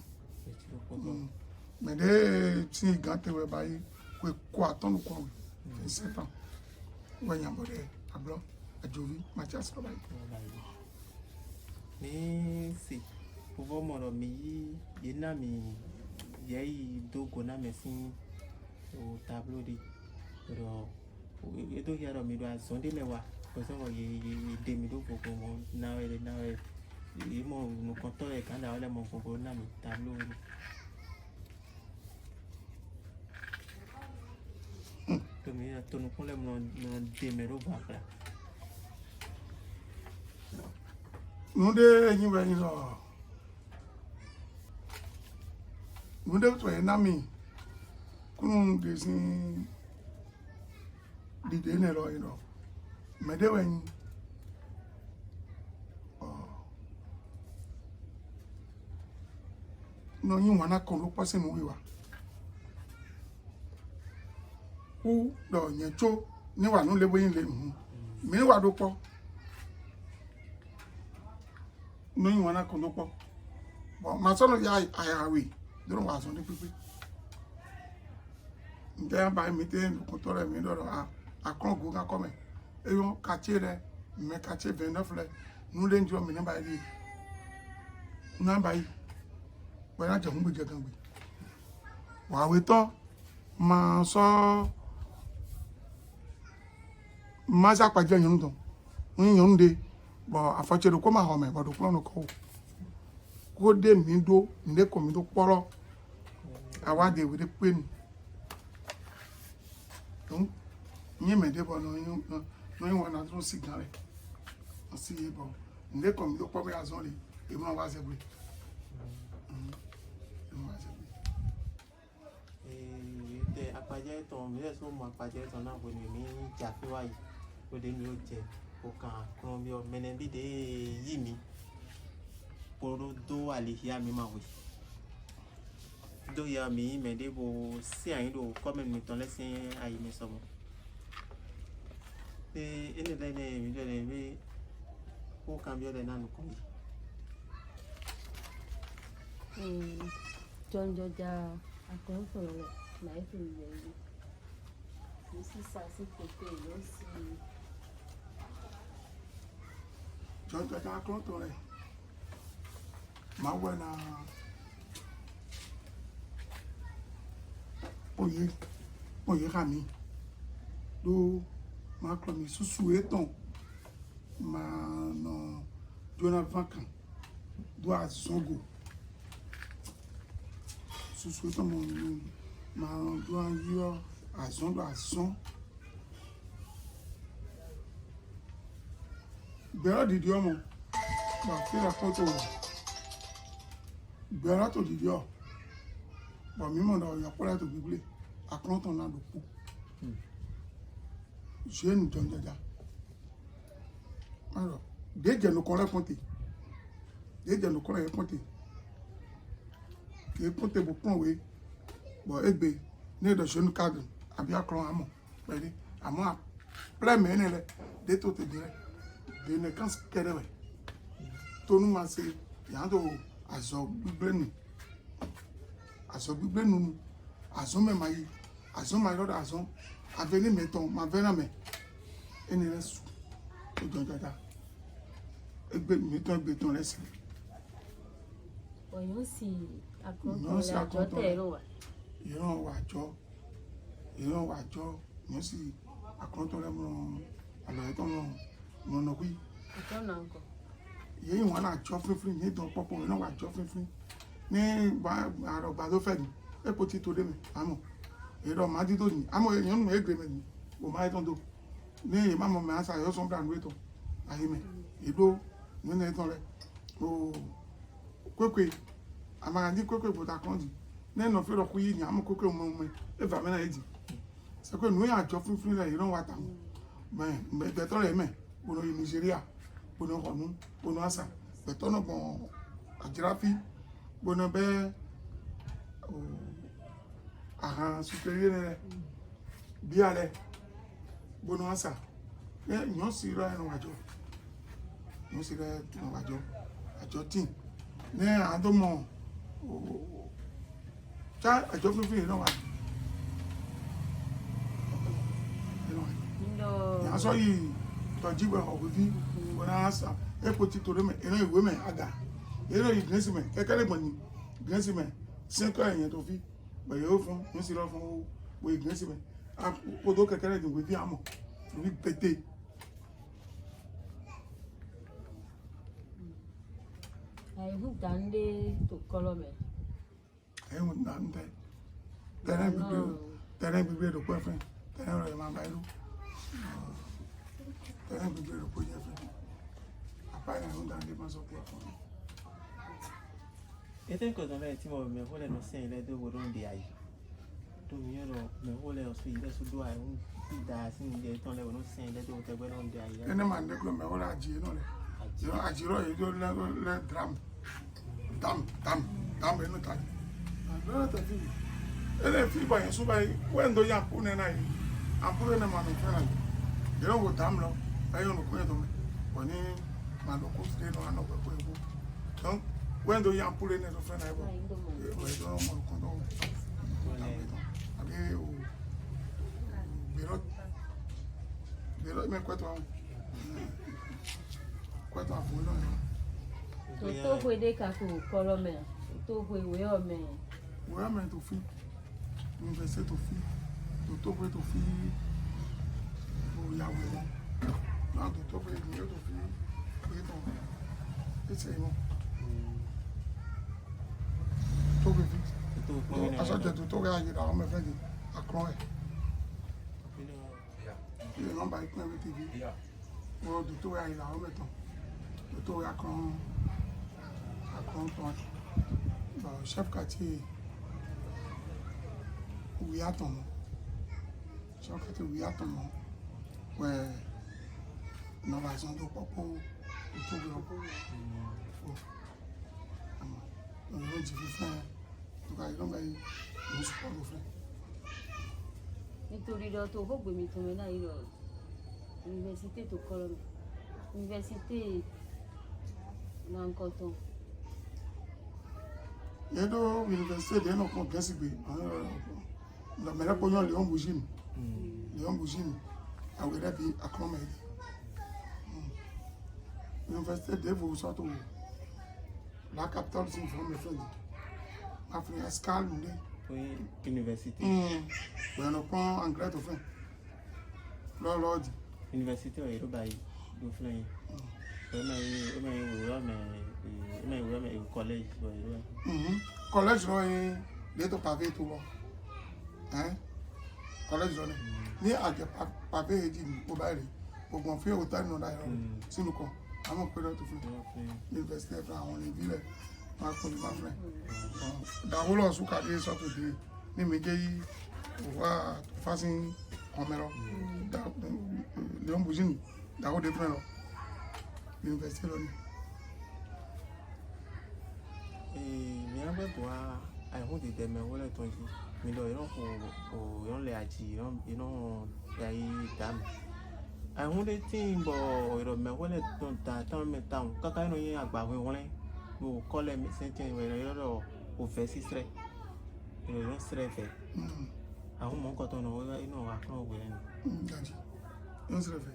mais des si gâté ouais bah que quoi ton quoi oui c'est pas ouais Yambode à Blanc à Jovi Mathias là mais si pour voir mon ami il a mis yai dogo na mesin o tableau de ro e do yaro mi do azonde lewa ko so wo ye de mi do gogo mo na we e mo no konto e kan da ole mo gogo na mi tableau to mi to no kon le mo no de me ro ba pra no de yin we yin so Nous devons être amis. Nous devons dìde ní ẹ̀rọ ìrọ̀ mẹ́dẹ́wẹ̀yìn no yin wana kan ló pọ́ sínú ìwà kú lọ yẹn tó níwà ló léwé yín lè hùn mí níwà ló pọ́ no yin wana kan ló pọ́ bọ́ màá sọ́nà ya àyàwé ló wà sọ ní pípé ǹjẹ́ yà bá mi tẹ́ nǹkan tó rẹ̀ mí lọ́rọ̀ àkọ́ngò kakọ́ mẹ́ eyín kàtí rẹ̀ mẹ́ kàtí bẹ̀rẹ̀ náà fúnlẹ̀ nílé ń jọ mi nígbà yìí nígbà yìí pẹ̀lú àjẹ̀mú gbèjẹ̀ kan gbè wàwé tọ́ máa sọ máa sàpàjẹ́ yẹn tó ń yẹn ń de bọ̀ àfọ̀tsẹ̀rẹ̀ kó máa hàn mẹ́ bọ̀dọ̀ kúrò nìkan o kó dé mi dó nílé kò mi tó kpọ́rọ́ àwa dé wèé pé nu nyɛ mɛ de bɔ no yin wana tó si gan rɛ ɔsi yé bɔ nílé kò mi tó kpɔ bɛ azɔn le èmi náà wá sɛ gbé èmi wá sɛ gbé. Tẹ apajẹ tán mi lẹsọ mọ apajẹ tán náà kò ní mi jà fún wa yìí ó dé mi ó jẹ kó kàn kúrò mi ọ mẹnẹ bí de yí mi kóró dó àlèhíà mi máa wè dó ya mi mẹ de bo sí àyín lò kọ́ mẹ́mi tán lẹ́sìn àyè mi sọmọ pé ẹni lẹ́nu mi lẹ́nu mi kó kàn bí ọ̀dẹ̀ náà nù kọ́ yìí. Jọjọjà akọ̀ǹfọ̀rọ̀ láìpẹ́ ìyẹ̀wò ní sísá sí pépé ló sì. Jọjọjà akọ̀ǹtọ̀ rẹ̀ máa wẹ̀ na oyè kà mí ló máa kọ́ mi susu ètàn máa nà Jonathan kan do àzọ́gò. Susu tó mọ máa do ayọ àzọ́n do àzọ́n bẹ̀rẹ̀ dìde ọmọ gbà fíra fọ́tò bẹ̀rẹ̀ tó dìde ọ bọ̀ mímọ̀ náà ọ̀yà pọ́lá tó gbígbé àkọ́ntàn náà ló kú ṣé ní jọjọjà ọ̀rọ̀ déjẹ̀ ló kọ́ rẹ́pọ̀ntì déjẹ̀ ló kọ́ rẹ́pọ̀ntì kì í pọ́ntì bò pọ́n wé bọ̀ égbè ní ìdọ̀ṣẹ́ ní káàdì àbí akọ̀rọ̀ àmọ̀ pẹ̀lú àmọ́ pẹ́lẹ́mì ẹni rẹ̀ dé tó tèdè rẹ̀ dènà kàn kẹrẹ wẹ̀ tónú máa ṣe yàtọ̀ àzọ gbígbé nù àzọ gbígbé nù àzọ mẹ́ma yìí àzọ máa lọ́dọ̀ àzọ avẹ́lẹ́ mẹ́tọ̀ máa fẹ́ràn mẹ́ ẹni rẹ̀ sùn tó jọjọjà ẹgbẹ́ mẹ́tọ̀ ẹgbẹ́ tán rẹ̀ sí. Ọ̀yọ́ sì akọ̀ǹfọ̀rọ̀ àjọ tẹ̀rọ wà. ìran wà jọ yẹn sì akọ̀ǹtọ̀ rẹ̀ mọ̀ àlọ́ ẹ̀tọ́ mọ̀ ọ̀nà wí. Àjọ náà ń kọ. Yẹ́n wọn náà jọ fínfín yìí dán pọ́pọ́ wọn náà wà jọ fínfín ní àrọ̀gbà tó fẹ́ ni ẹ̀pọ̀ tí tó dé mi àmọ́ èrò máa dídò ní àmọ́ èèyàn nù égbè mi ní o máa tán tó ní èyí má mọ̀ mi àṣà yọ sọ́n brand wétọ̀ àyè mi èdò nínú ẹ̀tàn rẹ̀ o kwekwe àmàgàdí kwekwe bùtà kan jì nínú fẹ́rọ̀ kú yìí ní àmọ́ kwekwe mọ̀ mi ẹ̀fà mẹ́ta èjì sẹ́kọ̀ nù yà jọ fínfín rẹ̀ ìran wà tà mẹ́ ẹ̀gbẹ̀tọ̀ rẹ̀ mẹ́ ònà Nigeria ònà ọ̀nù ònà àṣà gbẹ̀tọ̀ náà gbọ̀n àjẹráfí gbọ̀nà bẹ́ẹ̀ àhàn superior rẹ̀ bí alẹ́ gbọ̀nà àṣà yàn sí rẹ̀ ẹnu àjọ yàn sí rẹ̀ ẹnu àjọ tí ní àdọ́mọ̀ já àjọ fífún yìí náà wà yàn sọ yìí tọ́jú ìwé ọ̀gbìn bí gbọ̀nà àṣà ẹ̀pọ̀ tí torí mẹ́ ẹ̀rọ ìwé mẹ́ àgà ẹ̀rọ ìgbésí mẹ́ kẹ́kẹ́rẹ́ gbọ̀nyí ìgbésí mẹ́ sẹ́ńkọ́ ẹ̀yẹn tó fi bẹ̀rẹ̀ ó fún ní sí lọ fún owó ìgbésí mẹ́ odò kẹ́kẹ́rẹ́ ìdìbò bí àmọ̀ lórí pété. Àìhù dáńdé tó kọ́lọ́ mẹ́. Ẹ̀hún dáńdé tẹ́rẹ́ gbígbé ló pẹ́ fún tẹ́rẹ́ rẹ̀ máa bá irú tẹ́rẹ́ gbígbé ló pẹ́ jẹ́ fún apáyà ẹ̀hún dáńdé máa sọ pé fún mi. Ete nkoto le ti mo me hole no sen le do wodo ndi ayi. Do mi yoro me hole o so ile so do ayi da si ni de ton le wono sin le to te gbe no de ayi ene man de me wala aji no le yo aji ro yo le drum dam eno ta no ta fi ene fi ba yen so ba when do ya pu ne na yi ampure ne man fe na you know go dam lo ayo no ko to me oni ma lo ko ste no ano ko ebo donc when do ya ampure ne so fe na ebo e do mo ko do abi o Biro me cuento a full to fue de kaku kolo me to fue we o me we me to fi université to fi to fue to fi o ya we na to fue ni to fi e to ese mo to fue fi aso je to ga yi da me fe di akron e le nomba ikun every TV o du to ya ila o meton to ya kan ton chef quartier oui attends chef quartier oui attends ouais non la zone do popo to bi opo on le dit faire to ka ilo mai mo support do faire nítorí lọ tó fó gbèmí tó mi náà yìí lọ yunifásitì tó kọ́ lọ́nà yunifásitì náà ń kọ́ tán. Yedo université de no complexe be la mera ponyo Leon Bougine awere bi akroma ide université de vous sorto la capitale sin from me friend Afrique Escale nde oui université bueno pon anglais to fin lord université o ero bayi do flan o mai wo collège o ero collège no e de to pavé to lo collège no ni aje pavé di o ba re ogun fi o tan no da ro sinu ko àwọn pe to fin université fra àwọn ni bile ma ko ni ma fre da wo lo su ka de so to de ni mi je yi wa fasin omero da Leon Bougine da wo de fre lo université lo ni mi an be bo a ho de de me wo le ton ji mi lo iran ko iran le aji iran ya yi dam a ho de tin bo iro me wo le ton ta me ta kaka ino yin agba we won mo ko le mi se tin we iro o fe si stre iro stre fe a ho mo ko ton no ino wa kan we ni gaji yo stre fe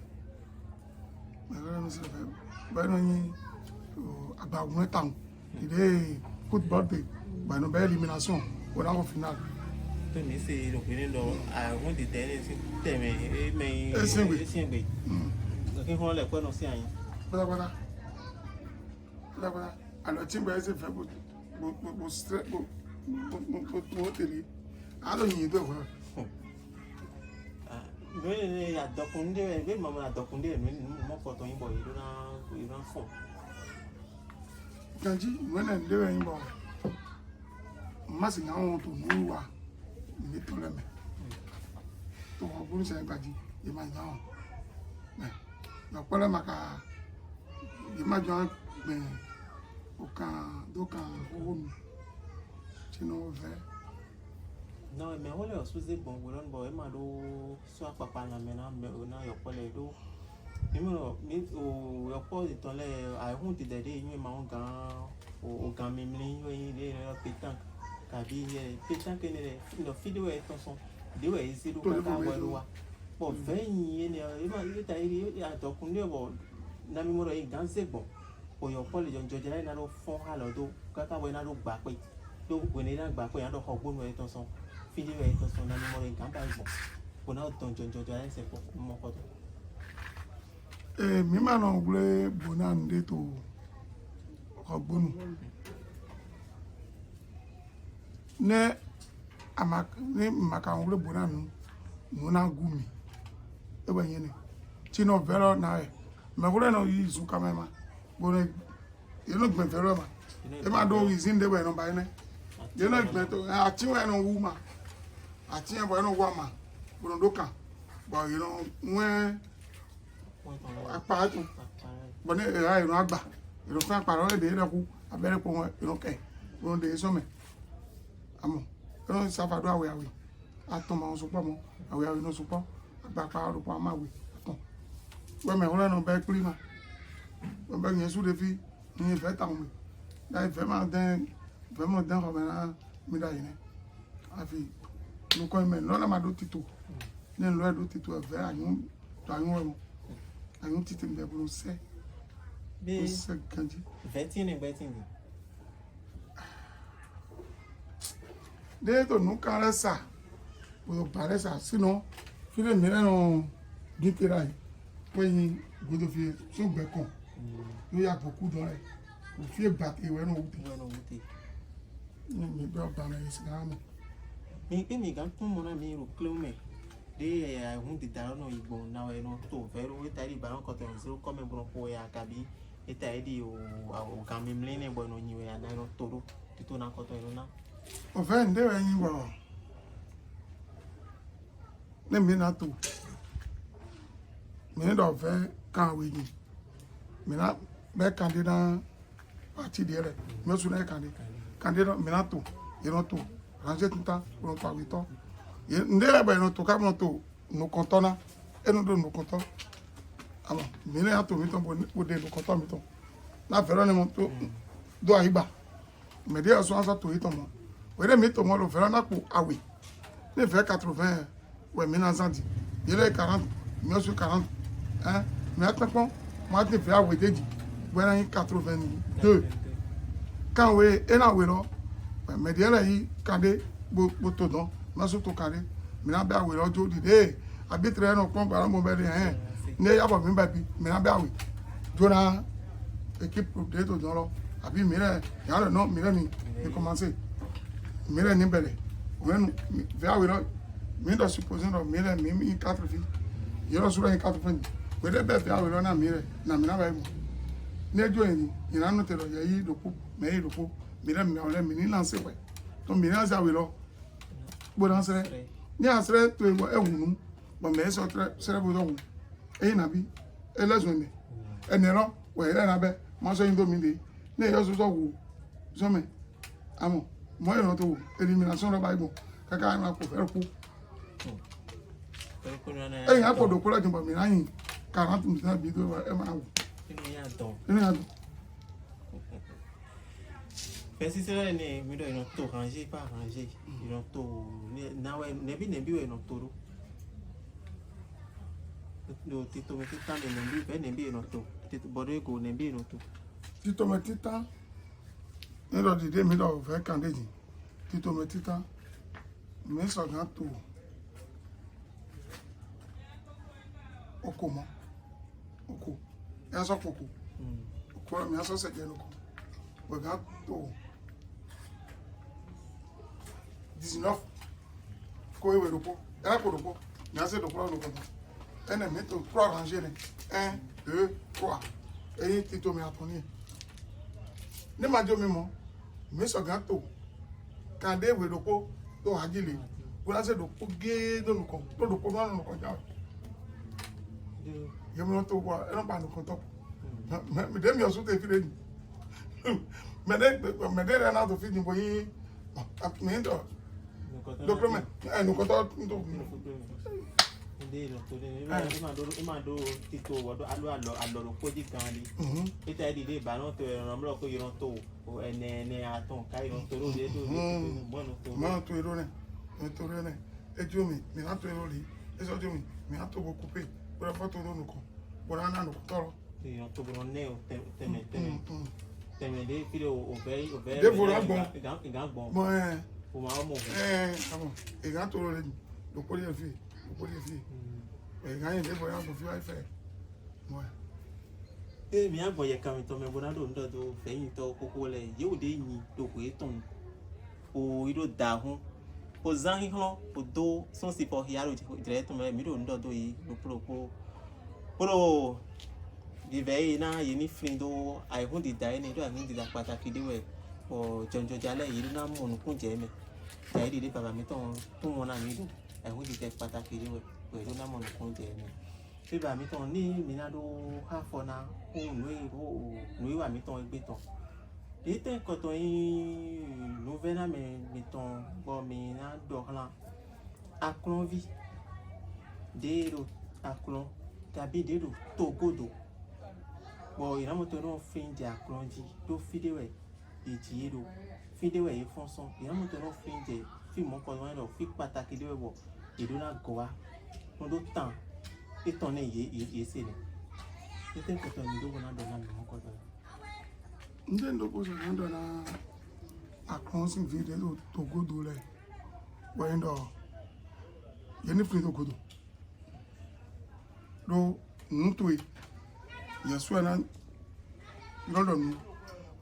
ma no stre fe ba no yin agba won ta il est good birthday by no be elimination o na final to mi se ro pe lo a ho de de si teme me Esingbe ki ho le pe no si ayin bada alors timbe ese fe bo stress bo tele alo yin do ho ni ya dokunde be mama na dokunde mi mo ko to yin bo iran fo ganji wena lewe yin bo masi ngawon to nuwa ni to leme to ho buru se gbaji e ma ngawon na pele maka e ma jo gbe o kan do kan o mi tino ve no me wole o suze bon woron bo e ma do so apapa na me na yo pele do mi o yo po ton le a hun ti de yin ma on gan o gan mi ni yin le petan kabi petan ke ne no video e ton son de we isi do ka wa wa bo veyin ni e ma le ta iri atokun de bo na mi mo ro yin gan se gbon o yo po le jonjo je na lo fon ha lo do kaka we na lo gba pe do we ni na gba pe yan do ho gbonu e ton son video e ton son na mi mo ro yin gan ba gbon ko na don jonjo je se po mo ko to mi ma no gble bonan de to ogbonu ne amak ni maka gble bonan nu na gumi e ba yen ni ti no vero na e me gble no yi zu kamema bone e no gbe vero ma e ma do izin de we no ba ne de no gbe to ati we no wu ma ati e bo no wa ma bono do kan Bon, you know, when apá tún bọ ní ìhà ìrún àgbà ìrún fún àpàrọ̀ èdè ìrẹ́kù abẹ́rẹ́ pọ̀ wọn ìrún kẹ̀ ìrún dè sọ́mẹ̀ àmọ́ ìrún sáfàdó àwẹ̀ àtọ̀ mọ̀ sọpọ̀ mọ́ àwẹ̀ náà sọpọ̀ àgbà àpàrọ̀ pọ̀ àmàwẹ̀ àtọ̀ wẹ́mẹ̀ wọn lẹ́nu bẹ́ẹ̀ pírí mà wọ́n bẹ́ẹ̀ yẹn súre fi ní ìfẹ́ tàwọn mi láì fẹ́ máa dẹ́n ọ̀mẹ́ náà mi dà yìí ní àfi nukọ́ ìmẹ̀ lọ́nà máa dó títò ní ìlú ẹ̀dó títò ẹ̀fẹ́ àyún ẹ̀mọ́ àyún títì ń bẹ̀ bọ́ sẹ́ ó sẹ́ ganjí. Vetting. Dentro nunca resta, puedo parece sino file mirando dintera aí, põe gudo fi so becon. Eu ia beaucoup dans o fi bater eu não uti. Me be ba na esse gamo. Mi gan tun mo na mi ro clome. De ai hun di daro no igbo na we no to vero we tari ba no koto zero come bro po ya kabi eta edi o gan mi mlene bo no nyiwe ya na no toro tito na koto no na. O fẹ́ ǹdẹ́ rẹ̀ yín bọ̀ lẹ́mìí náà tó mìíràn dọ̀ fẹ́ kàwé yìí mìíràn bẹ́ẹ̀ kàndé náà pàtí díẹ̀ rẹ̀ mìíràn sùn náà kàndé náà mìíràn tó ìran tó ránṣẹ́ tuntun ìran tó àwìn tọ́ ǹdẹ́ rẹ̀ bẹ̀ ìran tó kábọ̀n tó nùkàn tọ́ náà ẹnu tó nùkàn tọ́ àmọ́ mìíràn yà tó mi tán bó dé nùkàn tọ́ mi tán láfẹ̀rọ̀ ni mo tó dó àyígbà mẹ̀dí ẹ̀sùn àṣà tó yìí tán mọ́. Wẹ́rẹ́ mi tó mọ́ lò fẹ́ràn náà kó àwẹ̀ ní ìfẹ́ 80 wẹ̀ mí náà sáǹtì yẹlẹ́ 40 mi ọ̀sùn 40 mi àtẹ́pọ́n mo á ti fẹ́ àwẹ̀ déjì wẹ́rẹ́ yín 82 káwé ẹ̀ náà wẹ̀ lọ mẹ̀dí ẹ̀rẹ̀ yìí kàdé bó tó dán mi ọ̀sùn tó kàdé mi náà bẹ́ àwẹ̀ lọ jó dìde àbítẹ̀rẹ̀ náà pọ́n gbàrà mo bẹ̀rẹ̀ ní yàbọ̀ mi bẹ̀ bí mi náà bẹ́ àwẹ̀ jóná équipe dé tó dán lọ àbí mìíràn yàrá náà mìíràn ni commencé. Mire ni bele when via we no me do supposing no mire me 4 filles yo so ran 4 filles we de be via we na mire na me na ba mu ne jo yin ina no te lo ye yi do ku me yi do ku mire me ole me ni lance we to mire za we lo bo dan sere ni asere to e wunu bo me so sere bo do e na bi e lesun ni eni ro we re na be mo so yin do mi de ne yo so wo so me amo moi non to élimination là-bas bon kaka na ko faire coup eh a ko do ko la jumba mi nan 40 minutes vidéo e ma wo ni ya do mais si c'est ne mi do ino to ranger pas ranger ino to na we ne bi we no to do tito me tita ne bi ino to tito bodo ko ne bi ino to tito me tita ní lọ dìde mi lọ fẹ́ kàndéjì títò mi títà mi sọ̀gán tó oko mọ́ oko ẹ̀ sọ kòkò oko mi á sọ sẹ̀jẹ̀ lóko wẹ̀gán tó 19 kó ewé lóko ẹ̀ kò lóko mi á sẹ̀ lóko lóko tó ẹnẹ̀ mi tó 3 rangé ni 1 2 3 ẹ̀yìn títò mi àtọ̀ ní ẹ̀ ní màá jó mi mọ́ mi sọ̀gán tó kàndé ìwé lóko tó hajìlè wọ́n á sẹ̀ lóko gé lónùkọ́ tó lóko náà lónùkọ́ já yẹmi wọn tó wọ ẹnu pa nìkan tó mẹdẹ mi ọsùn tẹ fi lé ní mẹdẹ rẹ náà tó fi ní bóyí mi ń dọ dọkúrọmẹ ẹnìkan tó ń tó ima do tito wodo alo ro koji kan li ita di de ba no to ran mlo ko iran to ene aton kai ran to ro de do bono to ma to ero ne to re ne ejo mi na to ero li eso jo mi na to bo couper ora foto do nuko ora na no toro iran to bro ne o teme de file o ve de vora bon igan bon bon o ma mo amo igan to ro le do ko le fi ẹ̀yìn ìdí bóyá kò fi wáyé fẹ́ mọ́ ẹ̀. Mi àgbọ̀ yẹ kàwé tọ́ mẹ́bọ́n náà lòun dọ̀dọ̀ fẹ̀yìn tọ́ kókó lẹ̀ yóò dé yin lóko ètòn o ìlò dàhún o zan hàn o do sọ́nsì pọ̀ yàrá ìdílé tó mẹ́rin mi lòun dọ̀dọ̀ yìí lópòlópò ìbẹ̀ yìí náà yìí ní fìlín tó àìhún dìda ẹni tó àìhún dìda pàtàkì déwẹ̀ ọ̀ jọ̀njọ̀jalẹ̀ yìí náà mọ̀ nùkún jẹ́ mẹ́ jẹ́ ìdílé bàbá mi tó wọn náà mi dùn àìhún dìda pàtàkì déwẹ̀. pẹ̀lú náà mọ̀ nìkan jẹ́ ni bí bá mi tán ní mìíràn ló há fọ́nà ohun nùí wà mí tán ẹgbẹ́ tán èyí tẹ́ nǹkan tán yín nùvẹ́nà mi tán gbọ́ mi náà dọ̀ọ́lá akúrán vi déèrò akúrán tàbí déèrò tógòdò bọ̀ ìrámọ̀tò náà fi ń jẹ akúrán jí tó fídíò ẹ̀ èjì yé lo fídíò ẹ̀ yé fọ́nsán ìrámọ̀tò náà fi ń jẹ fíìmù ọkọ̀ wọn lọ fi pàtàkì lé wọ̀ èdè náà gọ̀ wá wọn ló tàn ìtàn náà yé sí ni ètò ìkọ̀tọ̀ mi lówó náà dọ̀nà mi mọ́kọ̀ dọ̀nà. Ndị ndokpo so na ndọ na akọnsin vide to godo le wee ndọ yeni fri to godo do nutwe yesu na lọdọ nu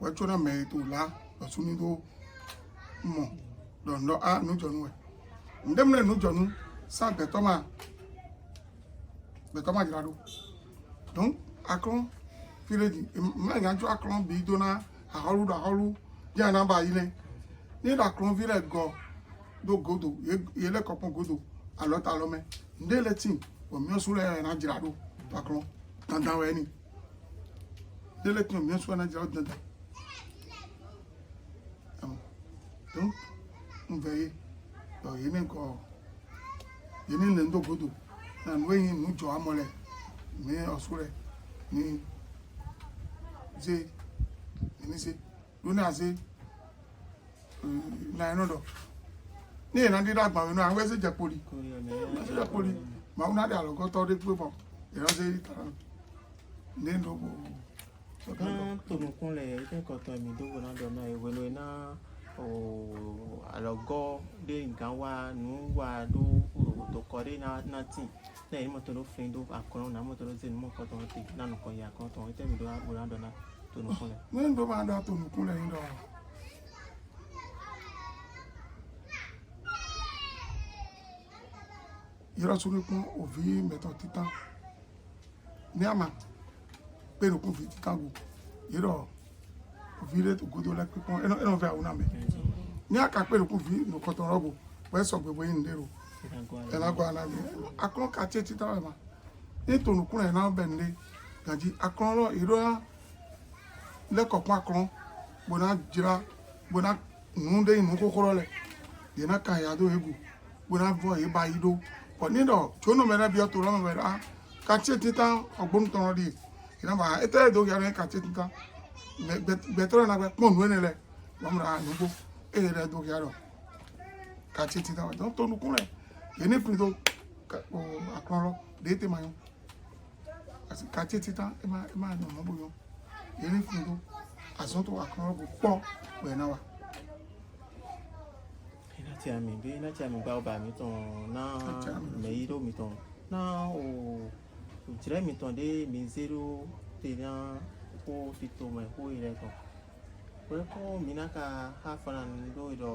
wee chọ na mee to la lọsụ ni do mọ dọndọ a nujọ nu we ndị m na nujọ nu sa betọma jira do don akọn fileji ma yanju akron bi do na aholu ya na ba ile ni da akron vile go do godo ye le kopon godo alota lo me nde le tin o mi osu le na jira do akron dandan we ni nde le tin o mi osu na jira dandan donc on veille do ye ni ko ye ni le ndo godo na we yin nu jo amole mi osu le ni ze ni se lónìí àṣẹ na ẹnu dọ ní ìran dídá àgbà inú àwọn ẹsẹ jẹ poli màá náà dé àlọkọ tọ dé pé bọ ìránṣẹ́ ìtara ní ìdókò náà tòmùkún lẹ ìtẹkọtọ mi dókò náà dọnà ìwé lóye náà àlọgọ dé nǹkan wá nù wá dó tòkọ dé náà tì náà yìí mọtò ló fi dó àkọrọ náà mọtò ló zè ní mọkọtọ wọn ti náà nùkọ yà àkọtọ wọn ìtẹmí dó àgbò náà dọnà tòmùkún lẹ. ní ìdó máa dá tòmùkún lẹ́yìn dọ yọrọ sórí kún òfin mẹtọ títàn ní àmà pé nìkún fi títàn gò yọrọ òfin ilé tó gbódò lẹ́pẹ́pọ́n ẹnu fẹ́ àwọn àmì ní àkà pé nìkún fi nìkọ̀tọ̀ rọ́gò pẹ́ sọ gbogbo yìí nìdérò ẹ̀lágbọ́ alábi akọ́n kàtí títàn rẹ̀ mà ní tònùkún rẹ̀ náà bẹ̀ nílé gàjí akọ́n lọ ìrora lẹ́kọ̀ọ́pọ́n akọ́n gbọ́nà jìrá gbọ́nà nùdé ìnù kókóró lẹ̀ yẹn náà kà yàdó egwu gbọ́nà bọ̀ yìí bá yìí dó pọnido chono mera bio to lo mera kache tita ogbon to ri ina ba ete do ya ne kache tita betro na gbe pon wene le wamra nugo e re do ya ro kache tita don to nukun le yeni frido o akloro de te mayo asi kache tita e ma no mo boyo yeni frido aso to akloro po we na wa tí a mi bí láti àmì gba ọba mi tán náà mẹ́yìí ló mi tán náà ò jìrẹ́ mi tán dé mi zero tẹ̀lé kó fi tó mọ̀ kó ilẹ̀ tán wọ́n kọ́ mi náà ka ha fana ló lọ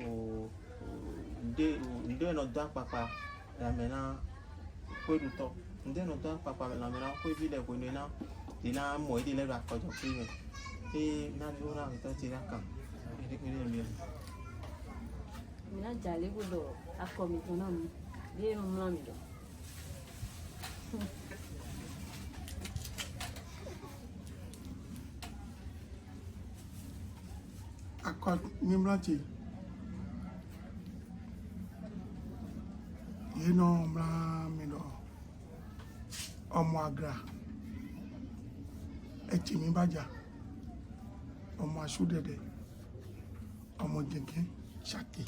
ò ǹdẹ́ nọ dá pàpà làmẹ́ náà kó èlò tọ́ ǹdẹ́ nọ dá pàpà làmẹ́ náà kó ibi lẹ̀ kó ní náà dì náà mọ̀ ìdí lẹ́rọ àkọ́jọ pé mi ẹ̀ náà ló náà mi tán ti rà kàn ẹ̀ẹ́dẹ́gbẹ̀rẹ̀ mi. Mina jale gudo akọ mi tó náà mi bí èrò múra mi lọ. akọ mímúrántì yìí náà múra mi lọ ọmọ àgbà ẹtì mi bàjá ọmọ aṣúdẹdẹ ọmọ jẹgẹ ṣàkè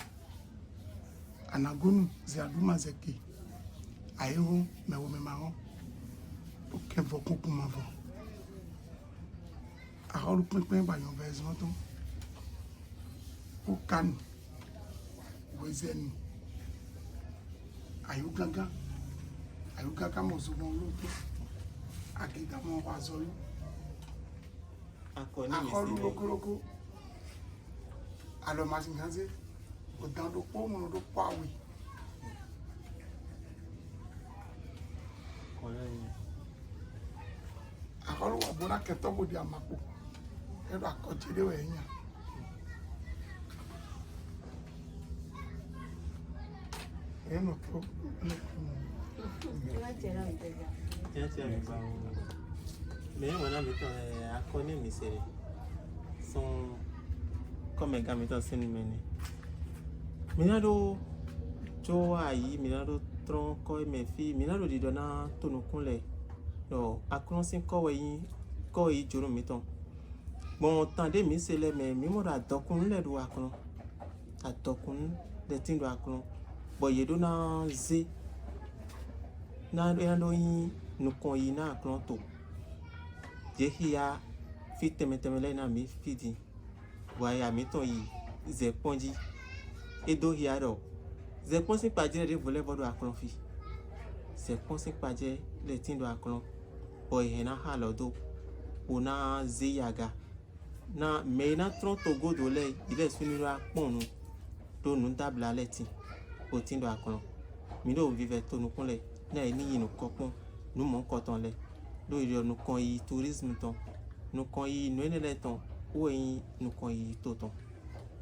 anagonu ziaduma zeke ayeho mewo memaho oke vo kuku mavo aholu pinpin bayan vezon to o kanu wezeni ayugaga mo so won lo to agida mo wa zo yi akọni mi aholu sí lokoloko alo masingaze odan do po mo do pa wi akọlu wa bona keto bo di amapo e do akọjide we yan eno to Tiens, mais pas. Mais on a mis à connaître mes séries. Sont comme un gars mettant scène mené. Minado, Joa yi, minado tron koi me fi, minado di dona tono kunle. No, akron sin koi joro meton. Bon, tande mi sele me mimo da dokun le do akron. A dokun de tin do akron. Bo ye do na ze. Na do yi no kon yi na akron to. Je hiya fi temetemele na mi fidi. Wa ya meton yi ze ponji. E do hiya do. Ze ponsi pa je de vole bodo akron fi. Ze ponsi pa je le tin do akron. Bo ye na ha lo do. Ona ze yaga. Na me na tron to go do le ile sunu ra pon nu. Do nu dabla leti. O tin do akron. Mi do vive to nu kunle. Na ni yi nu kokon. Nu mon koton le. Do ire nu kon yi tourisme ton. Nu kon yi nu ene le ton. O yi nu kon yi to ton.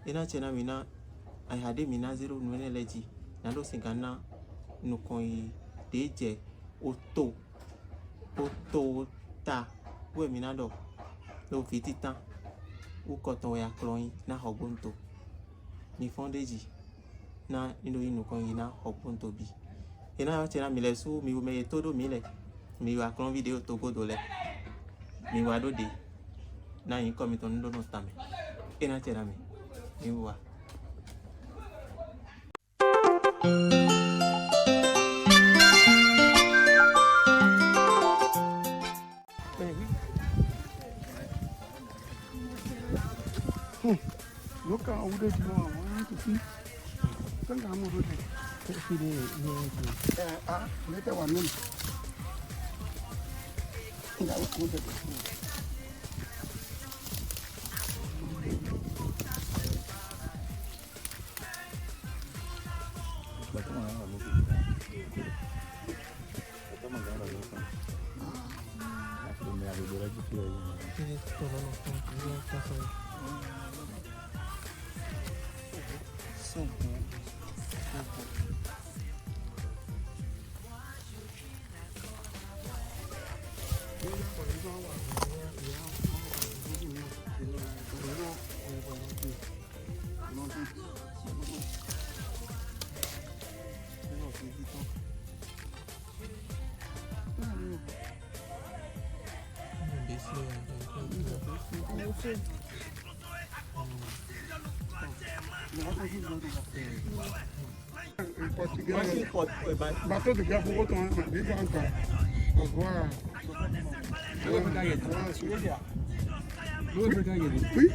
Ena chena mina ai hade mina zero nu ene leji. Na do singana nu kon yi deje oto ta. We mina do. Do fititan. U koton ya klon na hogbonto. Mi fondeji. Na indo yi nu kon yi na hogbonto bi. Ena chena mi le su mi me todo mi le. Mi wa klon video togo do le. Mi wa do de. Na yin komi ton do no tame. Ena chena mi wa. Look at what they do. I want to see. Think I'm going to do later one minute. Bateau de gars pour autant, des gens encore. Au revoir. Oui.